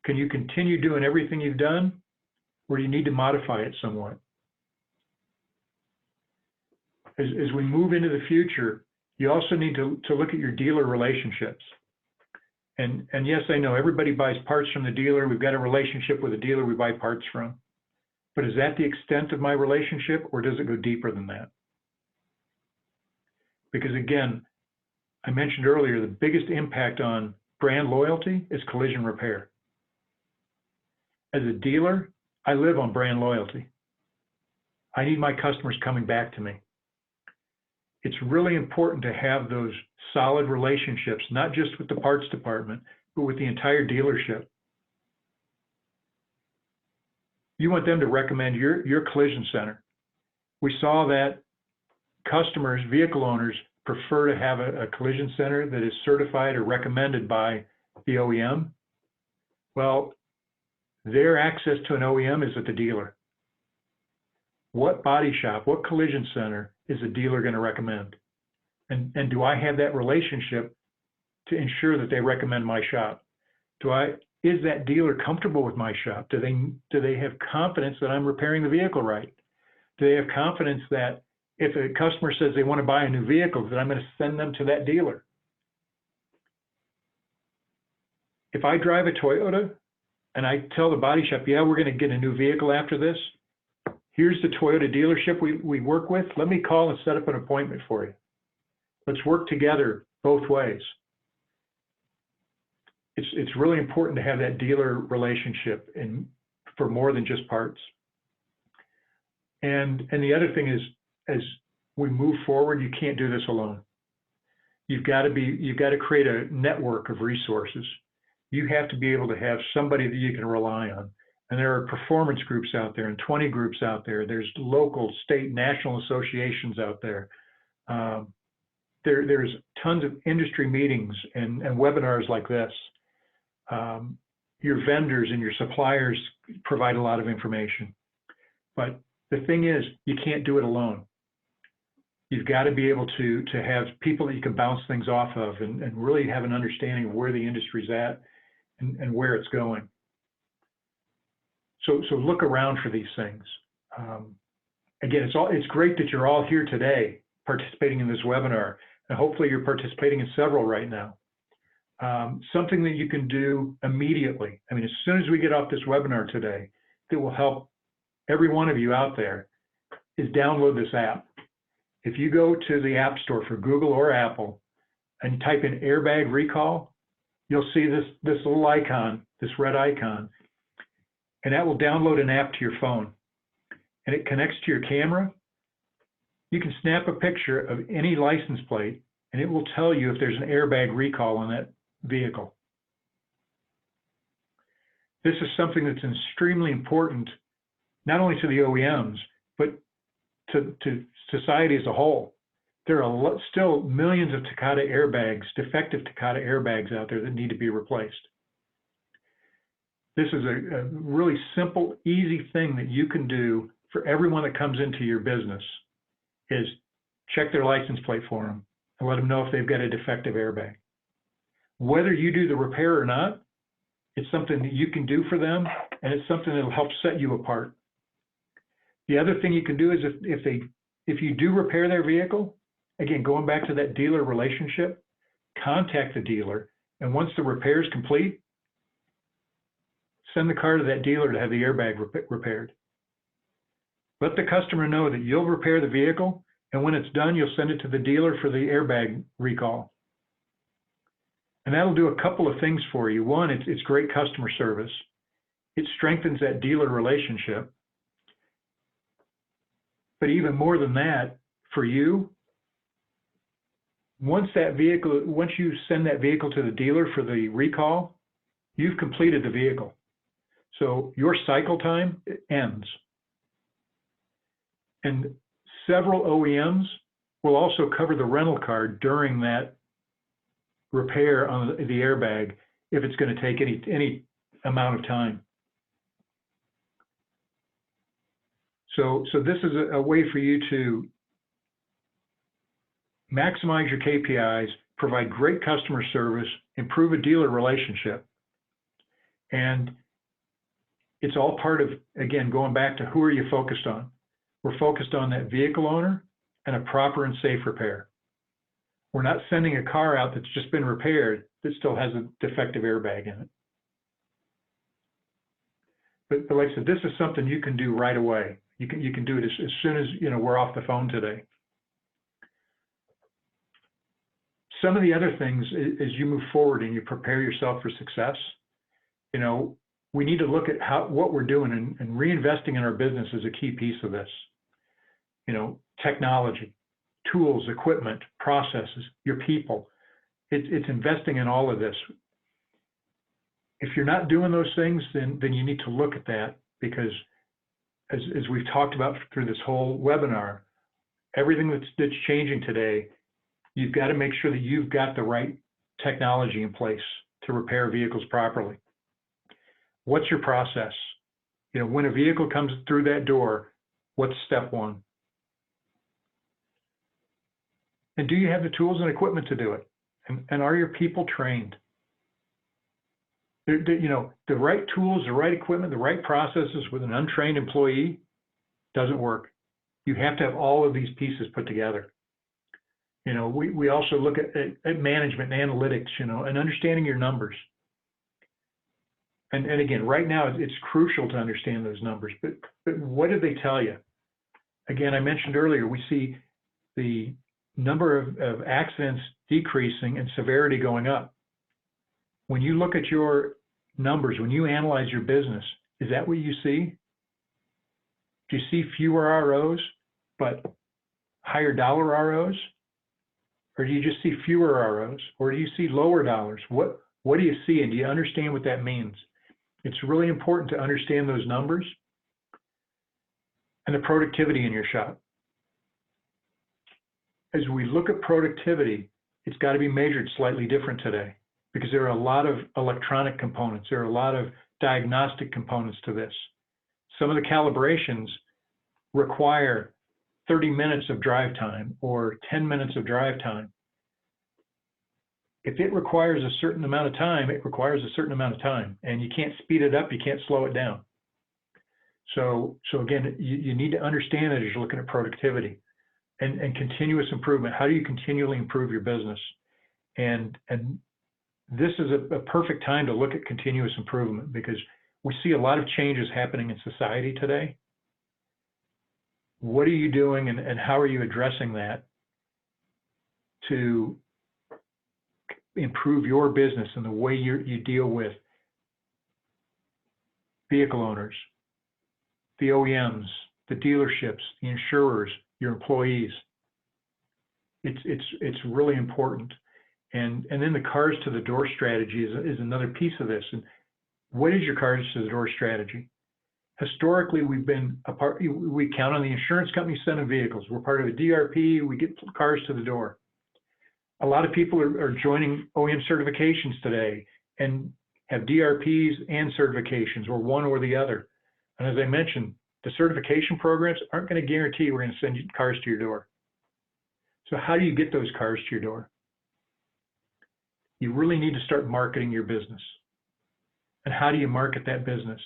Can you continue doing everything you've done, or do you need to modify it somewhat? As we move into the future, you also need to look at your dealer relationships. And yes, I know everybody buys parts from the dealer. We've got a relationship with the dealer we buy parts from. But is that the extent of my relationship, or does it go deeper than that? Because again, I mentioned earlier, the biggest impact on brand loyalty is collision repair. As a dealer, I live on brand loyalty. I need my customers coming back to me. It's really important to have those solid relationships, not just with the parts department, but with the entire dealership. You want them to recommend your collision center. We saw that customers, vehicle owners, prefer to have a collision center that is certified or recommended by the OEM. Well, their access to an OEM is at the dealer. What body shop, what collision center is a dealer going to recommend? And do I have that relationship to ensure that they recommend my shop? Is that dealer comfortable with my shop? Do they have confidence that I'm repairing the vehicle right? Do they have confidence that if a customer says they want to buy a new vehicle, that I'm going to send them to that dealer? If I drive a Toyota and I tell the body shop, yeah, we're going to get a new vehicle after this, here's the Toyota dealership we work with, let me call and set up an appointment for you. Let's work together both ways. It's really important to have that dealer relationship for more than just parts. And the other thing is, as we move forward, you can't do this alone. You've got to create a network of resources. You have to be able to have somebody that you can rely on. And there are performance groups out there and 20 groups out there. There's local, state, national associations out there. There's tons of industry meetings and webinars like this. Your vendors and your suppliers provide a lot of information. But the thing is, you can't do it alone. You've got to be able to have people that you can bounce things off of and really have an understanding of where the industry's at and where it's going. So look around for these things. Again, it's great that you're all here today participating in this webinar, and hopefully you're participating in several right now. Something that you can do immediately, I mean, as soon as we get off this webinar today, that will help every one of you out there, is download this app. If you go to the App Store for Google or Apple and type in airbag recall, you'll see this little icon, this red icon, and that will download an app to your phone. And it connects to your camera. You can snap a picture of any license plate, and it will tell you if there's an airbag recall on that vehicle. This is something that's extremely important, not only to the OEMs, but to society as a whole. There are still millions of Takata airbags, defective Takata airbags out there that need to be replaced. This is a really simple, easy thing that you can do for everyone that comes into your business, is check their license plate for them and let them know if they've got a defective airbag. Whether you do the repair or not, it's something that you can do for them, and it's something that'll help set you apart. The other thing you can do is if you do repair their vehicle, again, going back to that dealer relationship, contact the dealer, and once the repair is complete, send the car to that dealer to have the airbag repaired. Let the customer know that you'll repair the vehicle, and when it's done, you'll send it to the dealer for the airbag recall. And that'll do a couple of things for you. One, it's great customer service. It strengthens that dealer relationship. But even more than that, for you, once you send that vehicle to the dealer for the recall, you've completed the vehicle. So your cycle time ends. And several OEMs will also cover the rental car during that repair on the airbag if it's going to take any amount of time. So this is a way for you to maximize your KPIs, provide great customer service, improve a dealer relationship. And it's all part of, again, going back to who are you focused on? We're focused on that vehicle owner and a proper and safe repair. We're not sending a car out that's just been repaired that still has a defective airbag in it. But like I said, this is something you can do right away. You can do it as soon as we're off the phone today. Some of the other things as you move forward and you prepare yourself for success, we need to look at what we're doing, and reinvesting in our business is a key piece of this. Technology, tools, equipment, processes, your people. It's investing in all of this. If you're not doing those things, then you need to look at that, because as we've talked about through this whole webinar, everything that's changing today, you've got to make sure that you've got the right technology in place to repair vehicles properly. What's your process? When a vehicle comes through that door, what's step one? And do you have the tools and equipment to do it? And are your people trained? The right tools, the right equipment, the right processes with an untrained employee doesn't work. You have to have all of these pieces put together. We also look at management and analytics, and understanding your numbers. And again, right now it's crucial to understand those numbers, but what do they tell you? Again, I mentioned earlier, we see the number of accidents decreasing and severity going up. When you look at your numbers, when you analyze your business, is that what you see? Do you see fewer ROs, but higher dollar ROs? Or do you just see fewer ROs? Or do you see lower dollars? What do you see, and do you understand what that means? It's really important to understand those numbers and the productivity in your shop. As we look at productivity, it's got to be measured slightly different today, because there are a lot of electronic components. There are a lot of diagnostic components to this. Some of the calibrations require 30 minutes of drive time or 10 minutes of drive time. If it requires a certain amount of time, it requires a certain amount of time, and you can't speed it up, you can't slow it down. So again, you need to understand it as you're looking at productivity and continuous improvement. How do you continually improve your business? And this is a perfect time to look at continuous improvement, because we see a lot of changes happening in society today. What are you doing, and how are you addressing that to improve your business and the way you deal with vehicle owners, the OEMs, the dealerships, the insurers, your employees? It's really important. And then the cars to the door strategy is another piece of this. And what is your cars to the door strategy? Historically, we count on the insurance company sending vehicles. We're part of a DRP, we get cars to the door. A lot of people are joining OEM certifications today and have DRPs and certifications, or one or the other. And as I mentioned, the certification programs aren't going to guarantee we're going to send you cars to your door. So how do you get those cars to your door? You really need to start marketing your business. And how do you market that business?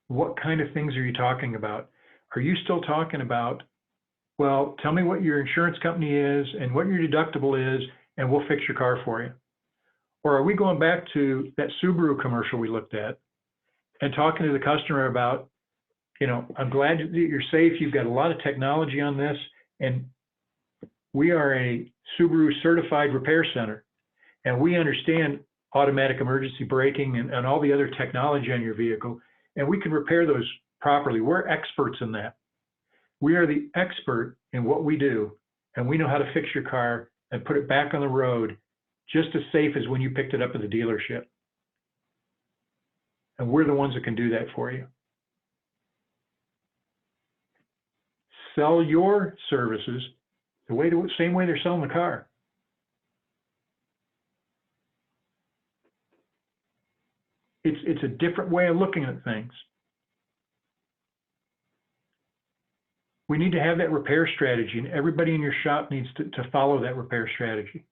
What kind of things are you talking about? Are you still talking about, well, tell me what your insurance company is and what your deductible is, and we'll fix your car for you? Or are we going back to that Subaru commercial we looked at and talking to the customer about, I'm glad that you're safe, you've got a lot of technology on this, and we are a Subaru certified repair center, and we understand automatic emergency braking and all the other technology on your vehicle, and we can repair those properly. We're experts in that. We are the expert in what we do, and we know how to fix your car and put it back on the road just as safe as when you picked it up at the dealership. And we're the ones that can do that for you. Sell your services the same way they're selling the car. It's a different way of looking at things. We need to have that repair strategy, and everybody in your shop needs to follow that repair strategy.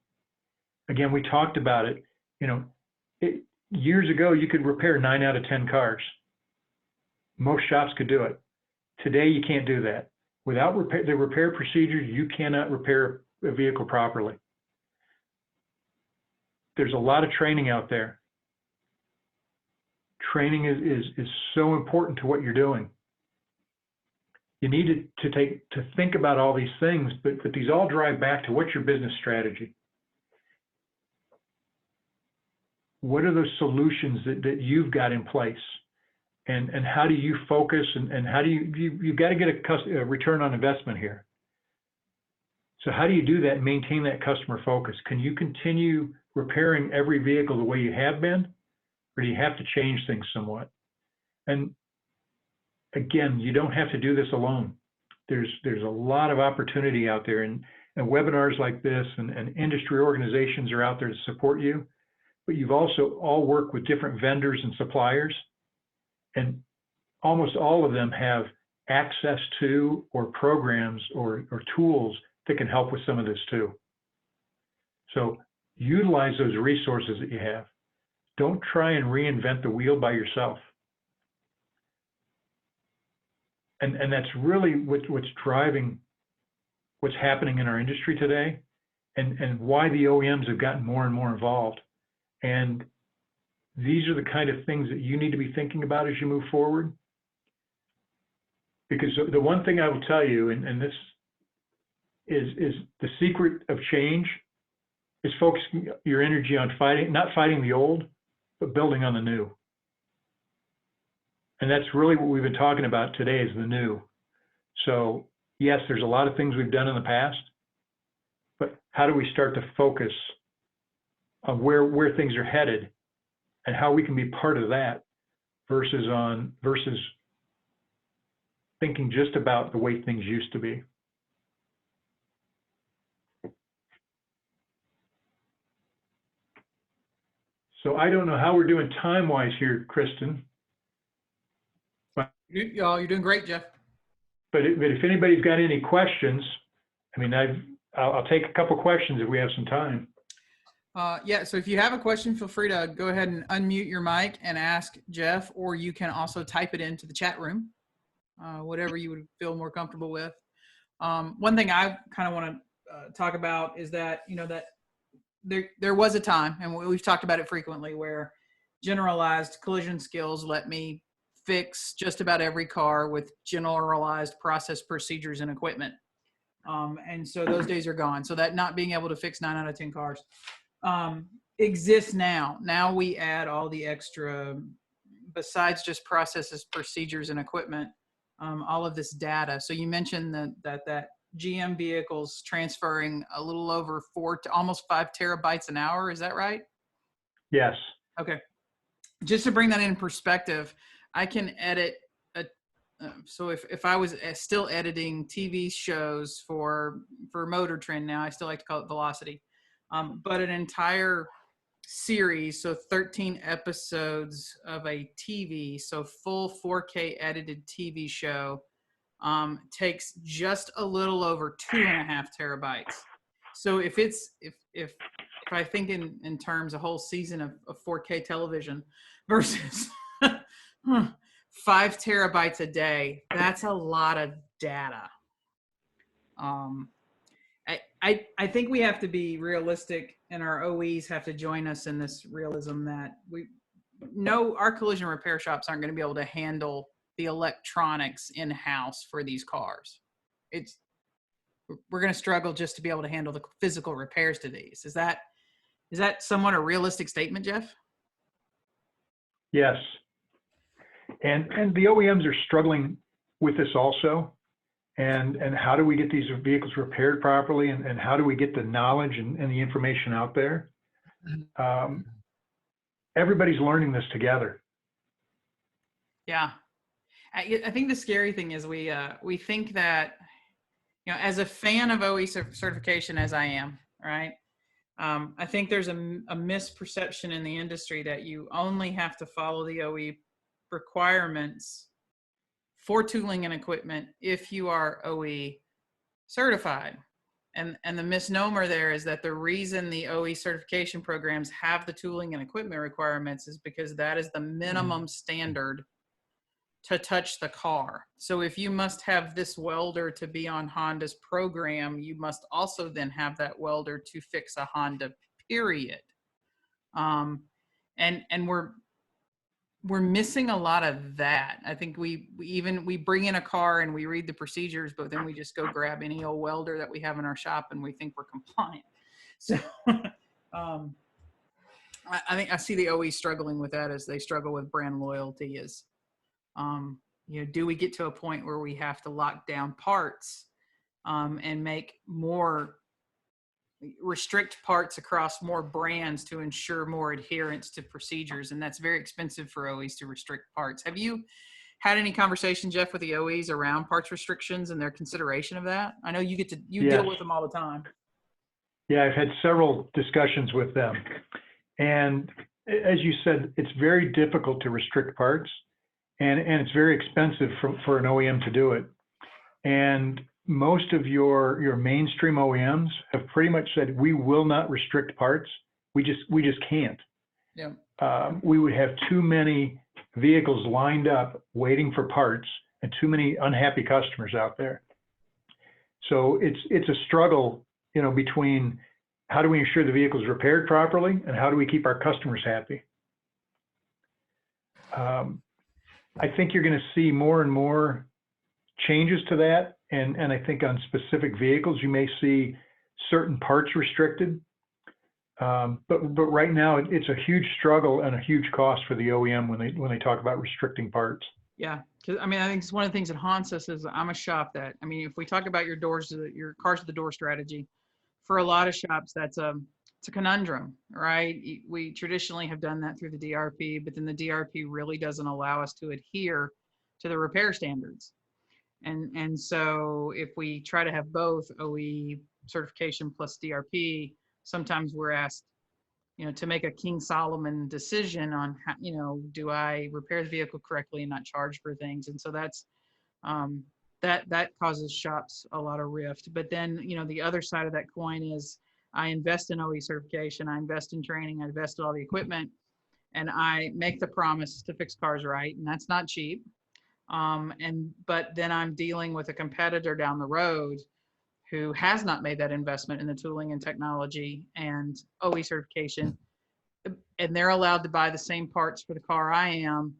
Again, we talked about it. Years ago, you could repair 9 out of 10 cars. Most shops could do it. Today, you can't do that. Without the repair procedures, you cannot repair a vehicle properly. There's a lot of training out there. Training is so important to what you're doing. You need to think about all these things, but these all drive back to what's your business strategy? What are those solutions that you've got in place? And how do you focus, and how do you've got to get a return on investment here. So how do you do that and maintain that customer focus? Can you continue repairing every vehicle the way you have been, or do you have to change things somewhat? And again, you don't have to do this alone. There's a lot of opportunity out there, and webinars like this and industry organizations are out there to support you, but you've also all worked with different vendors and suppliers, and almost all of them have access to or programs or tools that can help with some of this too. So utilize those resources that you have. Don't try and reinvent the wheel by yourself. And that's really what's driving what's happening in our industry today, and why the OEMs have gotten more and more involved. And these are the kind of things that you need to be thinking about as you move forward. Because the one thing I will tell you, and this is the secret of change, is focusing your energy on not fighting the old, but building on the new. And that's really what we've been talking about today, is the new. So yes, there's a lot of things we've done in the past, but how do we start to focus on where things are headed and how we can be part of that versus thinking just about the way things used to be. So I don't know how we're doing time-wise here, Kristen. You're doing great, Jeff. But if anybody's got any questions, I mean, I'll take a couple questions if we have some time. Yeah, so if you have a question, feel free to go ahead and unmute your mic and ask Jeff, or you can also type it into the chat room, whatever you would feel more comfortable with. One thing I kind of want to talk about is that, that there was a time, and we've talked about it frequently, where generalized collision skills let me fix just about every car with generalized process procedures and equipment. And so those days are gone. So that not being able to fix 9 out of 10 cars exists now. Now we add all the extra, besides just processes, procedures, and equipment, all of this data. So you mentioned that GM vehicles transferring a little over 4 to almost 5 terabytes an hour. Is that right? Yes. Okay. Just to bring that in perspective, I can edit so if I was still editing TV shows for Motor Trend now, I still like to call it Velocity, but an entire series, so 13 episodes of a TV, so full 4K edited TV show, takes just a little over 2.5 terabytes. So if I think in terms a whole season of 4K television versus 5 terabytes a day, that's a lot of data. I think we have to be realistic, and our OEs have to join us in this realism that our collision repair shops aren't going to be able to handle the electronics in-house for these cars. We're going to struggle just to be able to handle the physical repairs to these. Is that somewhat a realistic statement, Jeff? Yes. And the OEMs are struggling with this also. and how do we get these vehicles repaired properly, and how do we get the knowledge and the information out there. Everybody's learning this together. Yeah. I think the scary thing is we think that, you know, as a fan of OE certification as I am, right? I think there's a misperception in the industry that you only have to follow the OE requirements for tooling and equipment if you are OE certified. And the misnomer there is that the reason the OE certification programs have the tooling and equipment requirements is because that is the minimum standard to touch the car. So if you must have this welder to be on Honda's program, you must also then have that welder to fix a Honda, period. And we're missing a lot of that. I think we bring in a car and we read the procedures, but then we just go grab any old welder that we have in our shop and we think we're compliant. So I think I see the OE struggling with that as they struggle with brand loyalty. Is you know, do we get to a point where we have to lock down parts and make more restrict parts across more brands to ensure more adherence to procedures? And that's very expensive for OEs to restrict parts. Have you had any conversation, Jeff, with the OEs around parts restrictions and their consideration of that? I know you Yes. deal with them all the time. Yeah, I've had several discussions with them. And as you said, it's very difficult to restrict parts, and it's very expensive for an OEM to do it. And most of your mainstream OEMs have pretty much said, we will not restrict parts. We just can't. Yeah. We would have too many vehicles lined up waiting for parts and too many unhappy customers out there. So it's a struggle, you know, between how do we ensure the vehicle is repaired properly and how do we keep our customers happy. I think you're going to see more and more changes to that. And I think on specific vehicles, you may see certain parts restricted. But right now, it's a huge struggle and a huge cost for the OEM when they talk about restricting parts. Yeah, because I mean, I think it's one of the things that haunts us is I'm a shop that, I mean, if we talk about your cars to the door strategy, for a lot of shops, it's a conundrum, right? We traditionally have done that through the DRP, but then the DRP really doesn't allow us to adhere to the repair standards. And so if we try to have both OE certification plus DRP, sometimes we're asked, you know, to make a King Solomon decision on how, you know, do I repair the vehicle correctly and not charge for things? And so that's that causes shops a lot of rift. But then, you know, the other side of that coin is I invest in OE certification, I invest in training, I invest in all the equipment, and I make the promise to fix cars right, and that's not cheap. But then I'm dealing with a competitor down the road who has not made that investment in the tooling and technology and OE certification, and they're allowed to buy the same parts for the car I am,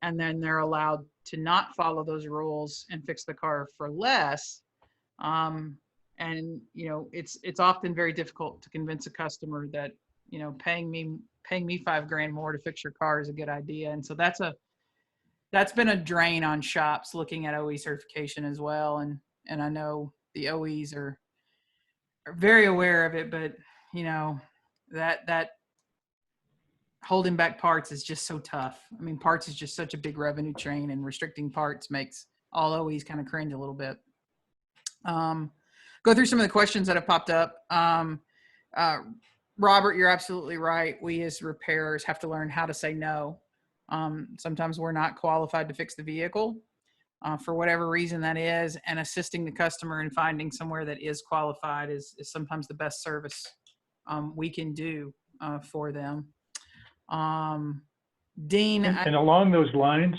and then they're allowed to not follow those rules and fix the car for less. And you know, it's often very difficult to convince a customer that, you know, paying me $5,000 more to fix your car is a good idea. And so that's been a drain on shops looking at OE certification as well. And I know the OEs are very aware of it, but you know, that holding back parts is just so tough. I mean, parts is just such a big revenue chain, and restricting parts makes all OEs kind of cringe a little bit. Go through some of the questions that have popped up. Robert, you're absolutely right. We as repairers have to learn how to say no. Sometimes we're not qualified to fix the vehicle for whatever reason that is, and assisting the customer in finding somewhere that is qualified is sometimes the best service we can do for them. Dean. And along those lines,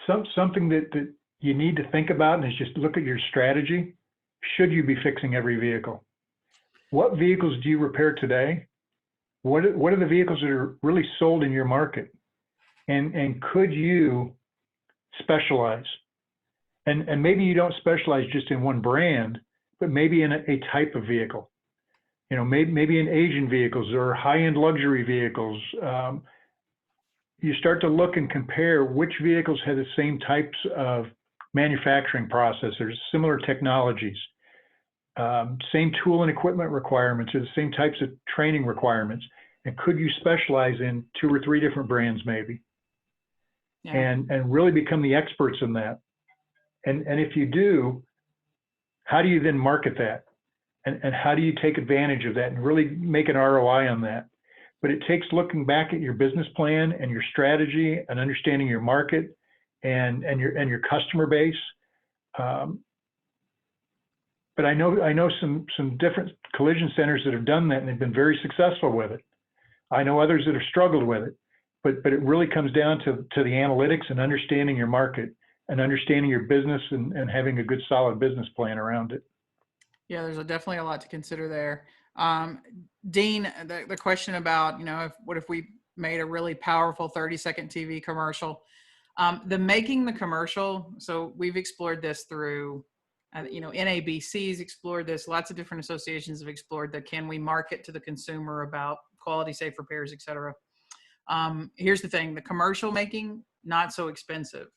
something that you need to think about is just look at your strategy. Should you be fixing every vehicle? What vehicles do you repair today? What are the vehicles that are really sold in your market? And could you specialize? And maybe you don't specialize just in one brand, but maybe in a type of vehicle. You know, maybe in Asian vehicles or high-end luxury vehicles. You start to look and compare which vehicles have the same types of manufacturing processes, similar technologies, same tool and equipment requirements, or the same types of training requirements. And could you specialize in 2 or 3 different brands maybe, Yeah. and really become the experts in that? And if you do, how do you then market that? And how do you take advantage of that and really make an ROI on that? But it takes looking back at your business plan and your strategy and understanding your market and your customer base. But I know some different collision centers that have done that and they've been very successful with it. I know others that have struggled with it, but it really comes down to the analytics and understanding your market and understanding your business and having a good solid business plan around it. Yeah, there's definitely a lot to consider there. Dean, the question about, what if we made a really powerful 30-second TV commercial? The making the commercial, so we've explored this through, NABC's explored this. Lots of different associations have explored that. Can we market to the consumer about quality, safe repairs, et cetera? Here's the thing: the commercial making, not so expensive.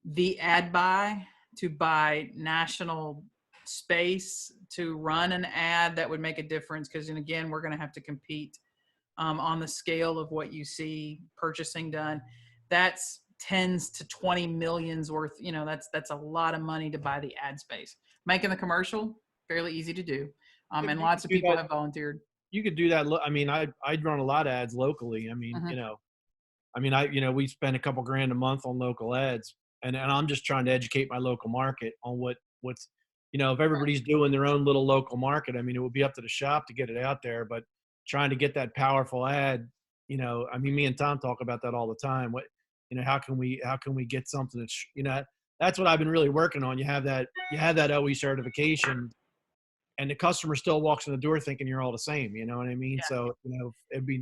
The ad buy, to buy national space to run an ad, that would make a difference, because again, we're going to have to compete on the scale of what you see purchasing done. That's tens to 20 millions worth. That's a lot of money to buy the ad space. Making the commercial, fairly easy to do, and lots of people have volunteered. You could do that. I mean, I'd run a lot of ads locally. I mean, we spend a couple grand a month on local ads, and I'm just trying to educate my local market on what's, if everybody's doing their own little local market, I mean, it would be up to the shop to get it out there, but trying to get that powerful ad, I mean, me and Tom talk about that all the time. How can we get something that's, that's what I've been really working on. You have that OE certification, and the customer still walks in the door thinking you're all the same. You know what I mean? Yeah. So, it'd be,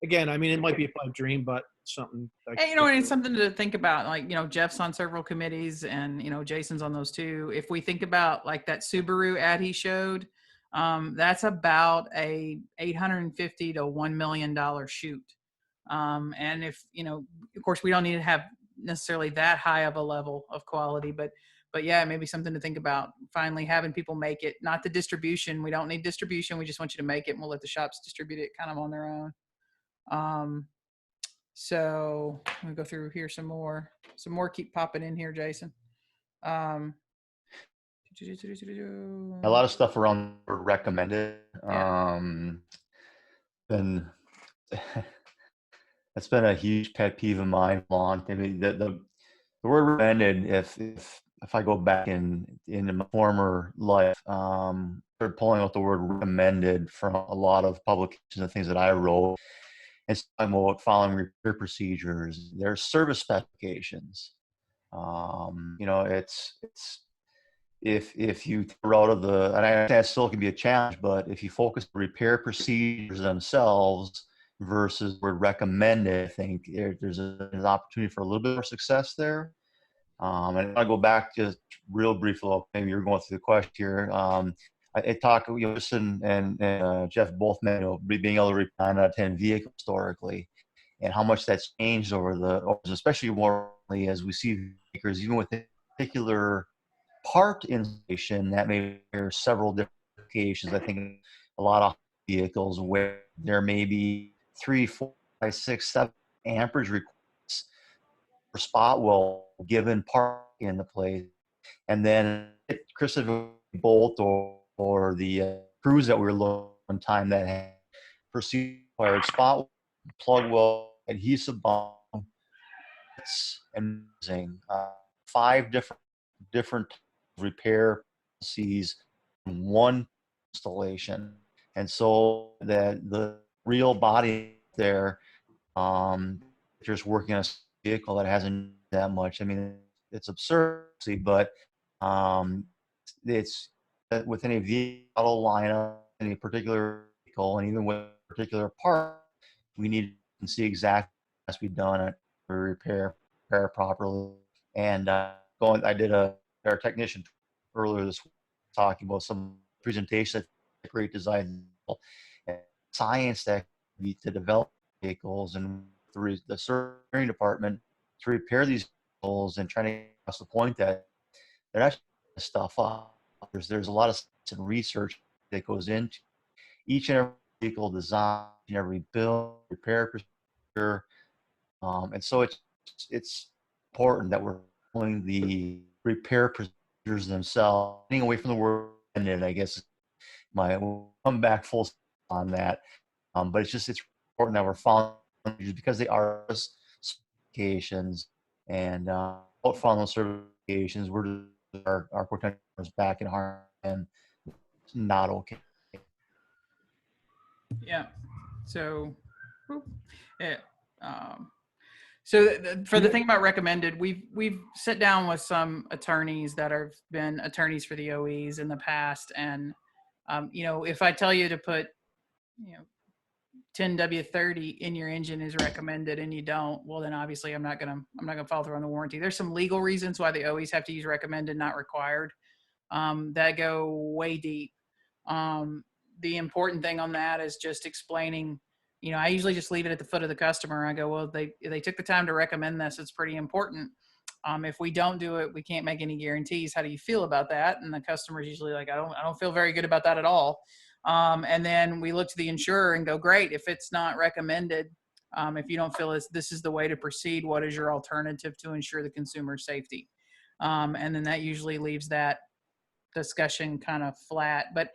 again, I mean, it might be a pipe dream, but something. Hey, and it's something to think about. Like, Jeff's on several committees, and, Jason's on those too. If we think about like that Subaru ad he showed, that's about a $850 to $1 million shoot. And if, of course, we don't need to have necessarily that high of a level of quality, but yeah, maybe something to think about. Finally, having people make it, not the distribution. We don't need distribution. We just want you to make it, and we'll let the shops distribute it kind of on their own. So let me go through here some more keep popping in here, Jason. A lot of stuff around recommended. Yeah. That's been a huge pet peeve of mine. I mean, the word recommended, if I go back in my former life, started pulling out the word recommended from a lot of publications and things that I wrote. It's talking about following repair procedures. There's service specifications. It's if you throw out of the, and I understand it still can be a challenge, but if you focus on repair procedures themselves versus word recommended, I think there's an opportunity for a little bit more success there. And I'll go back just real briefly. Maybe you're going through the question here. I talked, Justin and Jeff both mentioned, being able to repair 9 out of 10 vehicles historically, and how much that's changed especially more as we see makers, even with particular part installation, that may be several different applications. I think a lot of vehicles where there may be 3, 4, 5, 6, 7 amperage requests per spot weld given part in the place, and then Chris had bolt or the crews that we were looking one time that had required spot plug weld, adhesive bond, and 5 different repair processes in one installation. And so that the real body there, just working on a vehicle that hasn't that much. I mean, it's absurd, but it's within a vehicle lineup, any particular vehicle, and even with a particular part, we need to see exactly what has to be done to repair properly. And I did our technician earlier this week talking about some presentations, great design and science that need to develop vehicles and the servicing department to repair these vehicles, and trying to get us the point that they're actually stuff up. There's a lot of research that goes into each and every vehicle design, and every build, repair procedure, and so it's important that we're following the repair procedures themselves, getting away from the word "and," I guess we'll come back full on that. But it's important that we're following because they are certifications, and without following those certifications, our potential is back in harm and not okay. Yeah. So, yeah. So for the thing about recommended, we've sat down with some attorneys that have been attorneys for the OEs in the past, and if I tell you to put 10W30 in your engine is recommended and you don't, well then obviously I'm not gonna follow through on the warranty. There's some legal reasons why the OEs have to use recommended, not required, that go way deep. The important thing on that is just explaining, I usually just leave it at the foot of the customer. I go, well, they took the time to recommend this. It's pretty important. If we don't do it, we can't make any guarantees. How do you feel about that? And the customer's usually like, I don't feel very good about that at all. And then we look to the insurer and go, great, if it's not recommended, if you don't feel this is the way to proceed, what is your alternative to ensure the consumer safety? And then that usually leaves that discussion kind of flat, but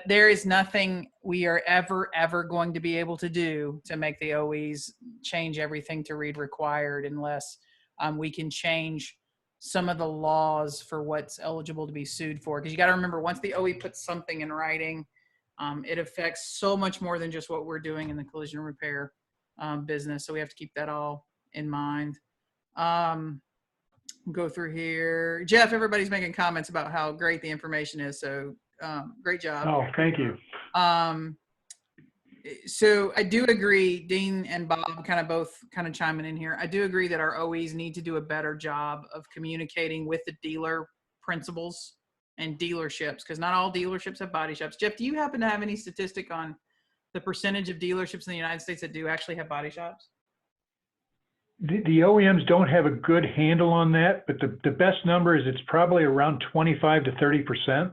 there is nothing we are ever going to be able to do to make the OEs change everything to read required unless we can change some of the laws for what's eligible to be sued for. Because you got to remember, once the OE puts something in writing, it affects so much more than just what we're doing in the collision repair business. So we have to keep that all in mind. Go through here. Jeff, everybody's making comments about how great the information is. So great job. Oh, thank you. So I do agree, Dean and Bob both chiming in here. I do agree that our OEs need to do a better job of communicating with the dealer principals and dealerships, because not all dealerships have body shops. Jeff, do you happen to have any statistic on the percentage of dealerships in the United States that do actually have body shops? The OEMs don't have a good handle on that, but the best number is it's probably around 25 to 30%.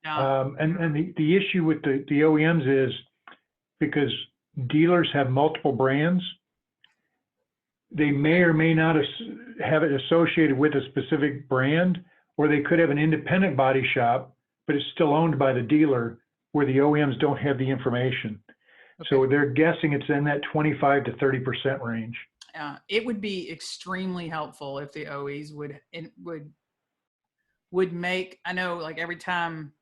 Yeah. And the issue with the OEMs is because dealers have multiple brands, they may or may not have it associated with a specific brand, or they could have an independent body shop, but it's still owned by the dealer where the OEMs don't have the information. Okay. So they're guessing it's in that 25 to 30% range. It would be extremely helpful if the OEs would make, I know, like every time,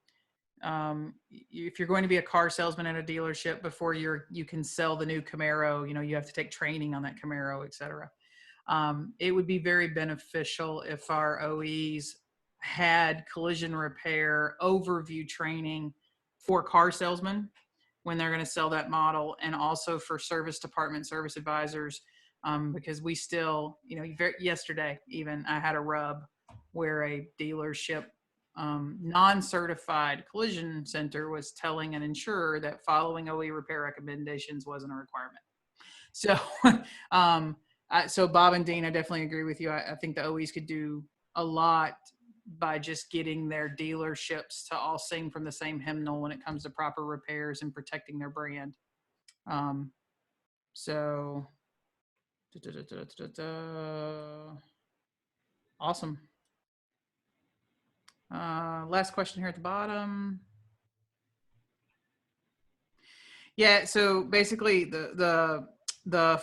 if you're going to be a car salesman at a dealership, before you can sell the new Camaro, you have to take training on that Camaro, et cetera. It would be very beneficial if our OEs had collision repair overview training for car salesmen when they're going to sell that model, and also for service department service advisors. Because we still, yesterday even I had a rub where a dealership non-certified collision center was telling an insurer that following OE repair recommendations wasn't a requirement. So, so Bob and Dean, I definitely agree with you. I think the OEs could do a lot by just getting their dealerships to all sing from the same hymnal when it comes to proper repairs and protecting their brand. So. Awesome. Last question here at the bottom. Yeah, so basically the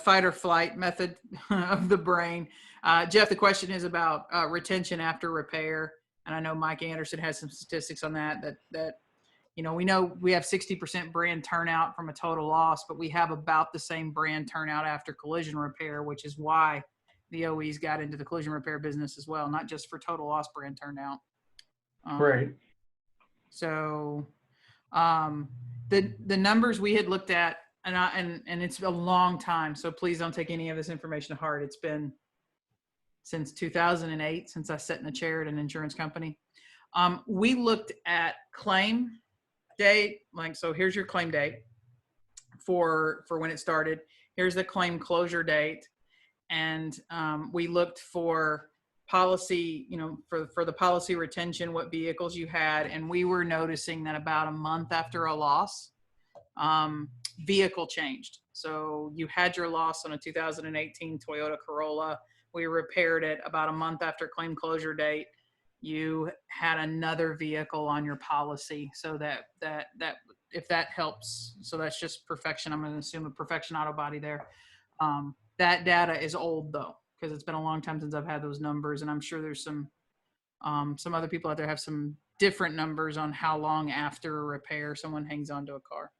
fight or flight method of the brain. Jeff, the question is about retention after repair, and I know Mike Anderson has some statistics on that we know we have 60% brand turnout from a total loss, but we have about the same brand turnout after collision repair, which is why the OEs got into the collision repair business as well, not just for total loss brand turnout. Right. So the numbers we had looked at, and it's a long time, so please don't take any of this information to heart. It's been since 2008 since I sat in a chair at an insurance company. We looked at claim date, so here's your claim date for when it started. Here's the claim closure date, and we looked for policy, for the policy retention, what vehicles you had. And we were noticing that about a month after a loss, vehicle changed. So you had your loss on a 2018 Toyota Corolla. We repaired it about a month after claim closure date. You had another vehicle on your policy. So that if that helps, so that's just Perfection. I'm going to assume a Perfection Auto Body there. That data is old though, because it's been a long time since I've had those numbers, and I'm sure there's some other people out there have some different numbers on how long after a repair someone hangs onto a car.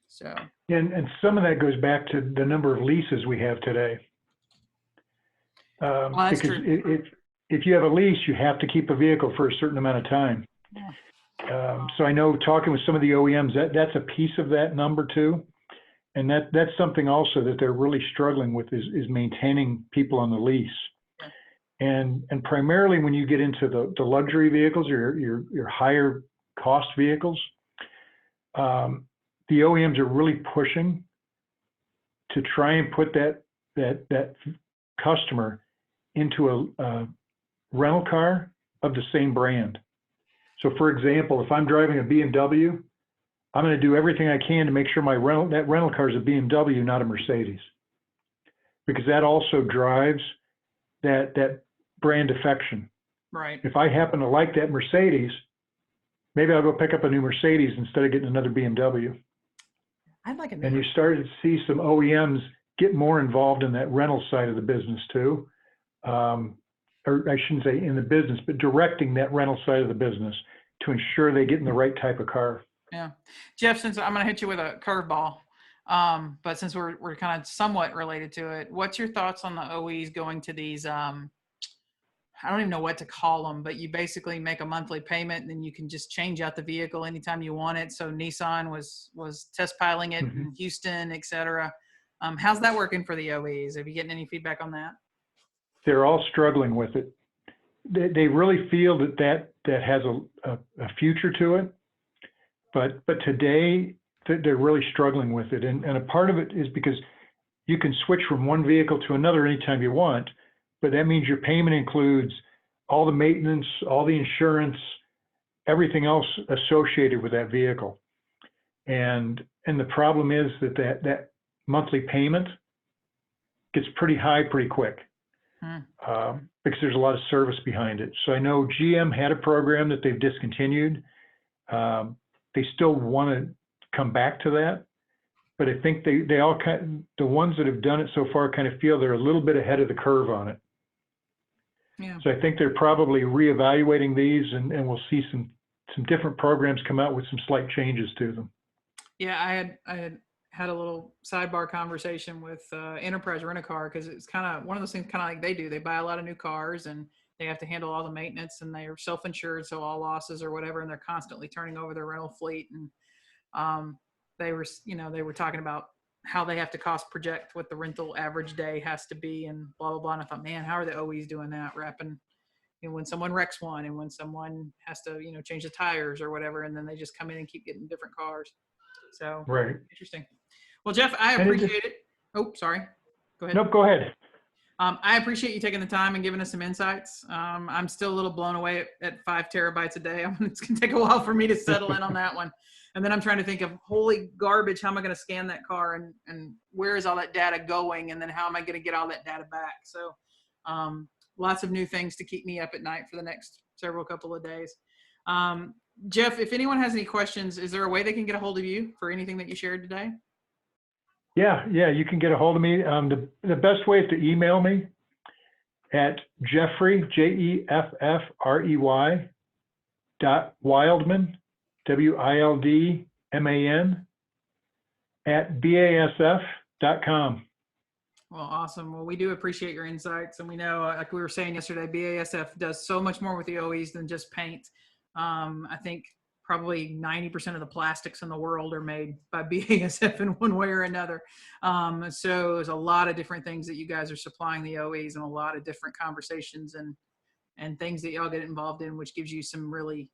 So and some of that goes back to the number of leases we have today. that's because true. if you have a lease, you have to keep a vehicle for a certain amount of time. Yeah. So I know talking with some of the OEMs, that's a piece of that number too. And that's something also that they're really struggling with is maintaining people on the lease. Yeah. And primarily when you get into the luxury vehicles or your higher cost vehicles, the OEMs are really pushing to try and put that customer into a rental car of the same brand. So for example, if I'm driving a BMW, I'm going to do everything I can to make sure that rental car is a BMW, not a Mercedes, because that also drives that brand affection. Right. If I happen to like that Mercedes, maybe I'll go pick up a new Mercedes instead of getting another BMW. I'd like a new. And you started to see some OEMs get more involved in that rental side of the business too. Or I shouldn't say in the business, but directing that rental side of the business to ensure they get in the right type of car. Yeah. Jeff, since I'm going to hit you with a curveball, but since we're kind of somewhat related to it, what's your thoughts on the OEs going to these, I don't even know what to call them, but you basically make a monthly payment and then you can just change out the vehicle anytime you want it. So Nissan was test piloting it in Houston, et cetera. How's that working for the OEs? Have you getting any feedback on that? They're all struggling with it. They really feel that has a future to it, but today they're really struggling with it. And a part of it is because you can switch from one vehicle to another anytime you want, but that means your payment includes all the maintenance, all the insurance, everything else associated with that vehicle. And the problem is that monthly payment gets pretty high pretty quick. Because there's a lot of service behind it. So I know GM had a program that they've discontinued. They still want to come back to that, but I think they all the ones that have done it so far kind of feel they're a little bit ahead of the curve on it. Yeah. So I think they're probably reevaluating these, and we'll see some different programs come out with some slight changes to them. Yeah, I had a little sidebar conversation with Enterprise Rent-A-Car, because it's kind of one of those things kind of like they do. They buy a lot of new cars and they have to handle all the maintenance, and they are self-insured, so all losses or whatever, and they're constantly turning over their rental fleet. And they were talking about how they have to cost project what the rental average day has to be and blah, blah, blah. And I thought, man, how are the OEs doing that? Wrapping, when someone wrecks one and when someone has to, change the tires or whatever, and then they just come in and keep getting different cars. So right. Interesting. Well, Jeff, I appreciate it. Oh, sorry. Go ahead. Nope, go ahead. I appreciate you taking the time and giving us some insights. I'm still a little blown away at 5 terabytes a day. It's going to take a while for me to settle in on that one. And then I'm trying to think of, holy garbage, how am I going to scan that car, and where is all that data going? And then how am I going to get all that data back? So lots of new things to keep me up at night for the next couple of days. Jeff, if anyone has any questions, is there a way they can get a hold of you for anything that you shared today? Yeah, you can get a hold of me. The best way is to email me at Jeffrey, Jeffrey, .Wildman, WILDMAN, at BASF.com. Well, awesome. Well, we do appreciate your insights. And we know, like we were saying yesterday, BASF does so much more with the OEs than just paint. I think probably 90% of the plastics in the world are made by BASF in one way or another. So there's a lot of different things that you guys are supplying the OEs, and a lot of different conversations and things that y'all get involved in, which gives you some really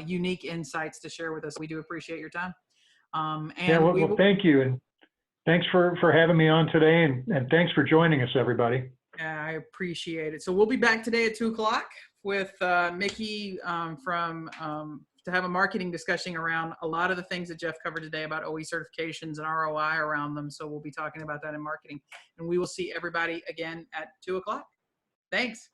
unique insights to share with us. We do appreciate your time. Well, thank you. And thanks for having me on today. And thanks for joining us, everybody. Yeah, I appreciate it. So we'll be back today at 2:00 with Mickey to have a marketing discussion around a lot of the things that Jeff covered today about OE certifications and ROI around them. So we'll be talking about that in marketing, and we will see everybody again at 2:00. Thanks.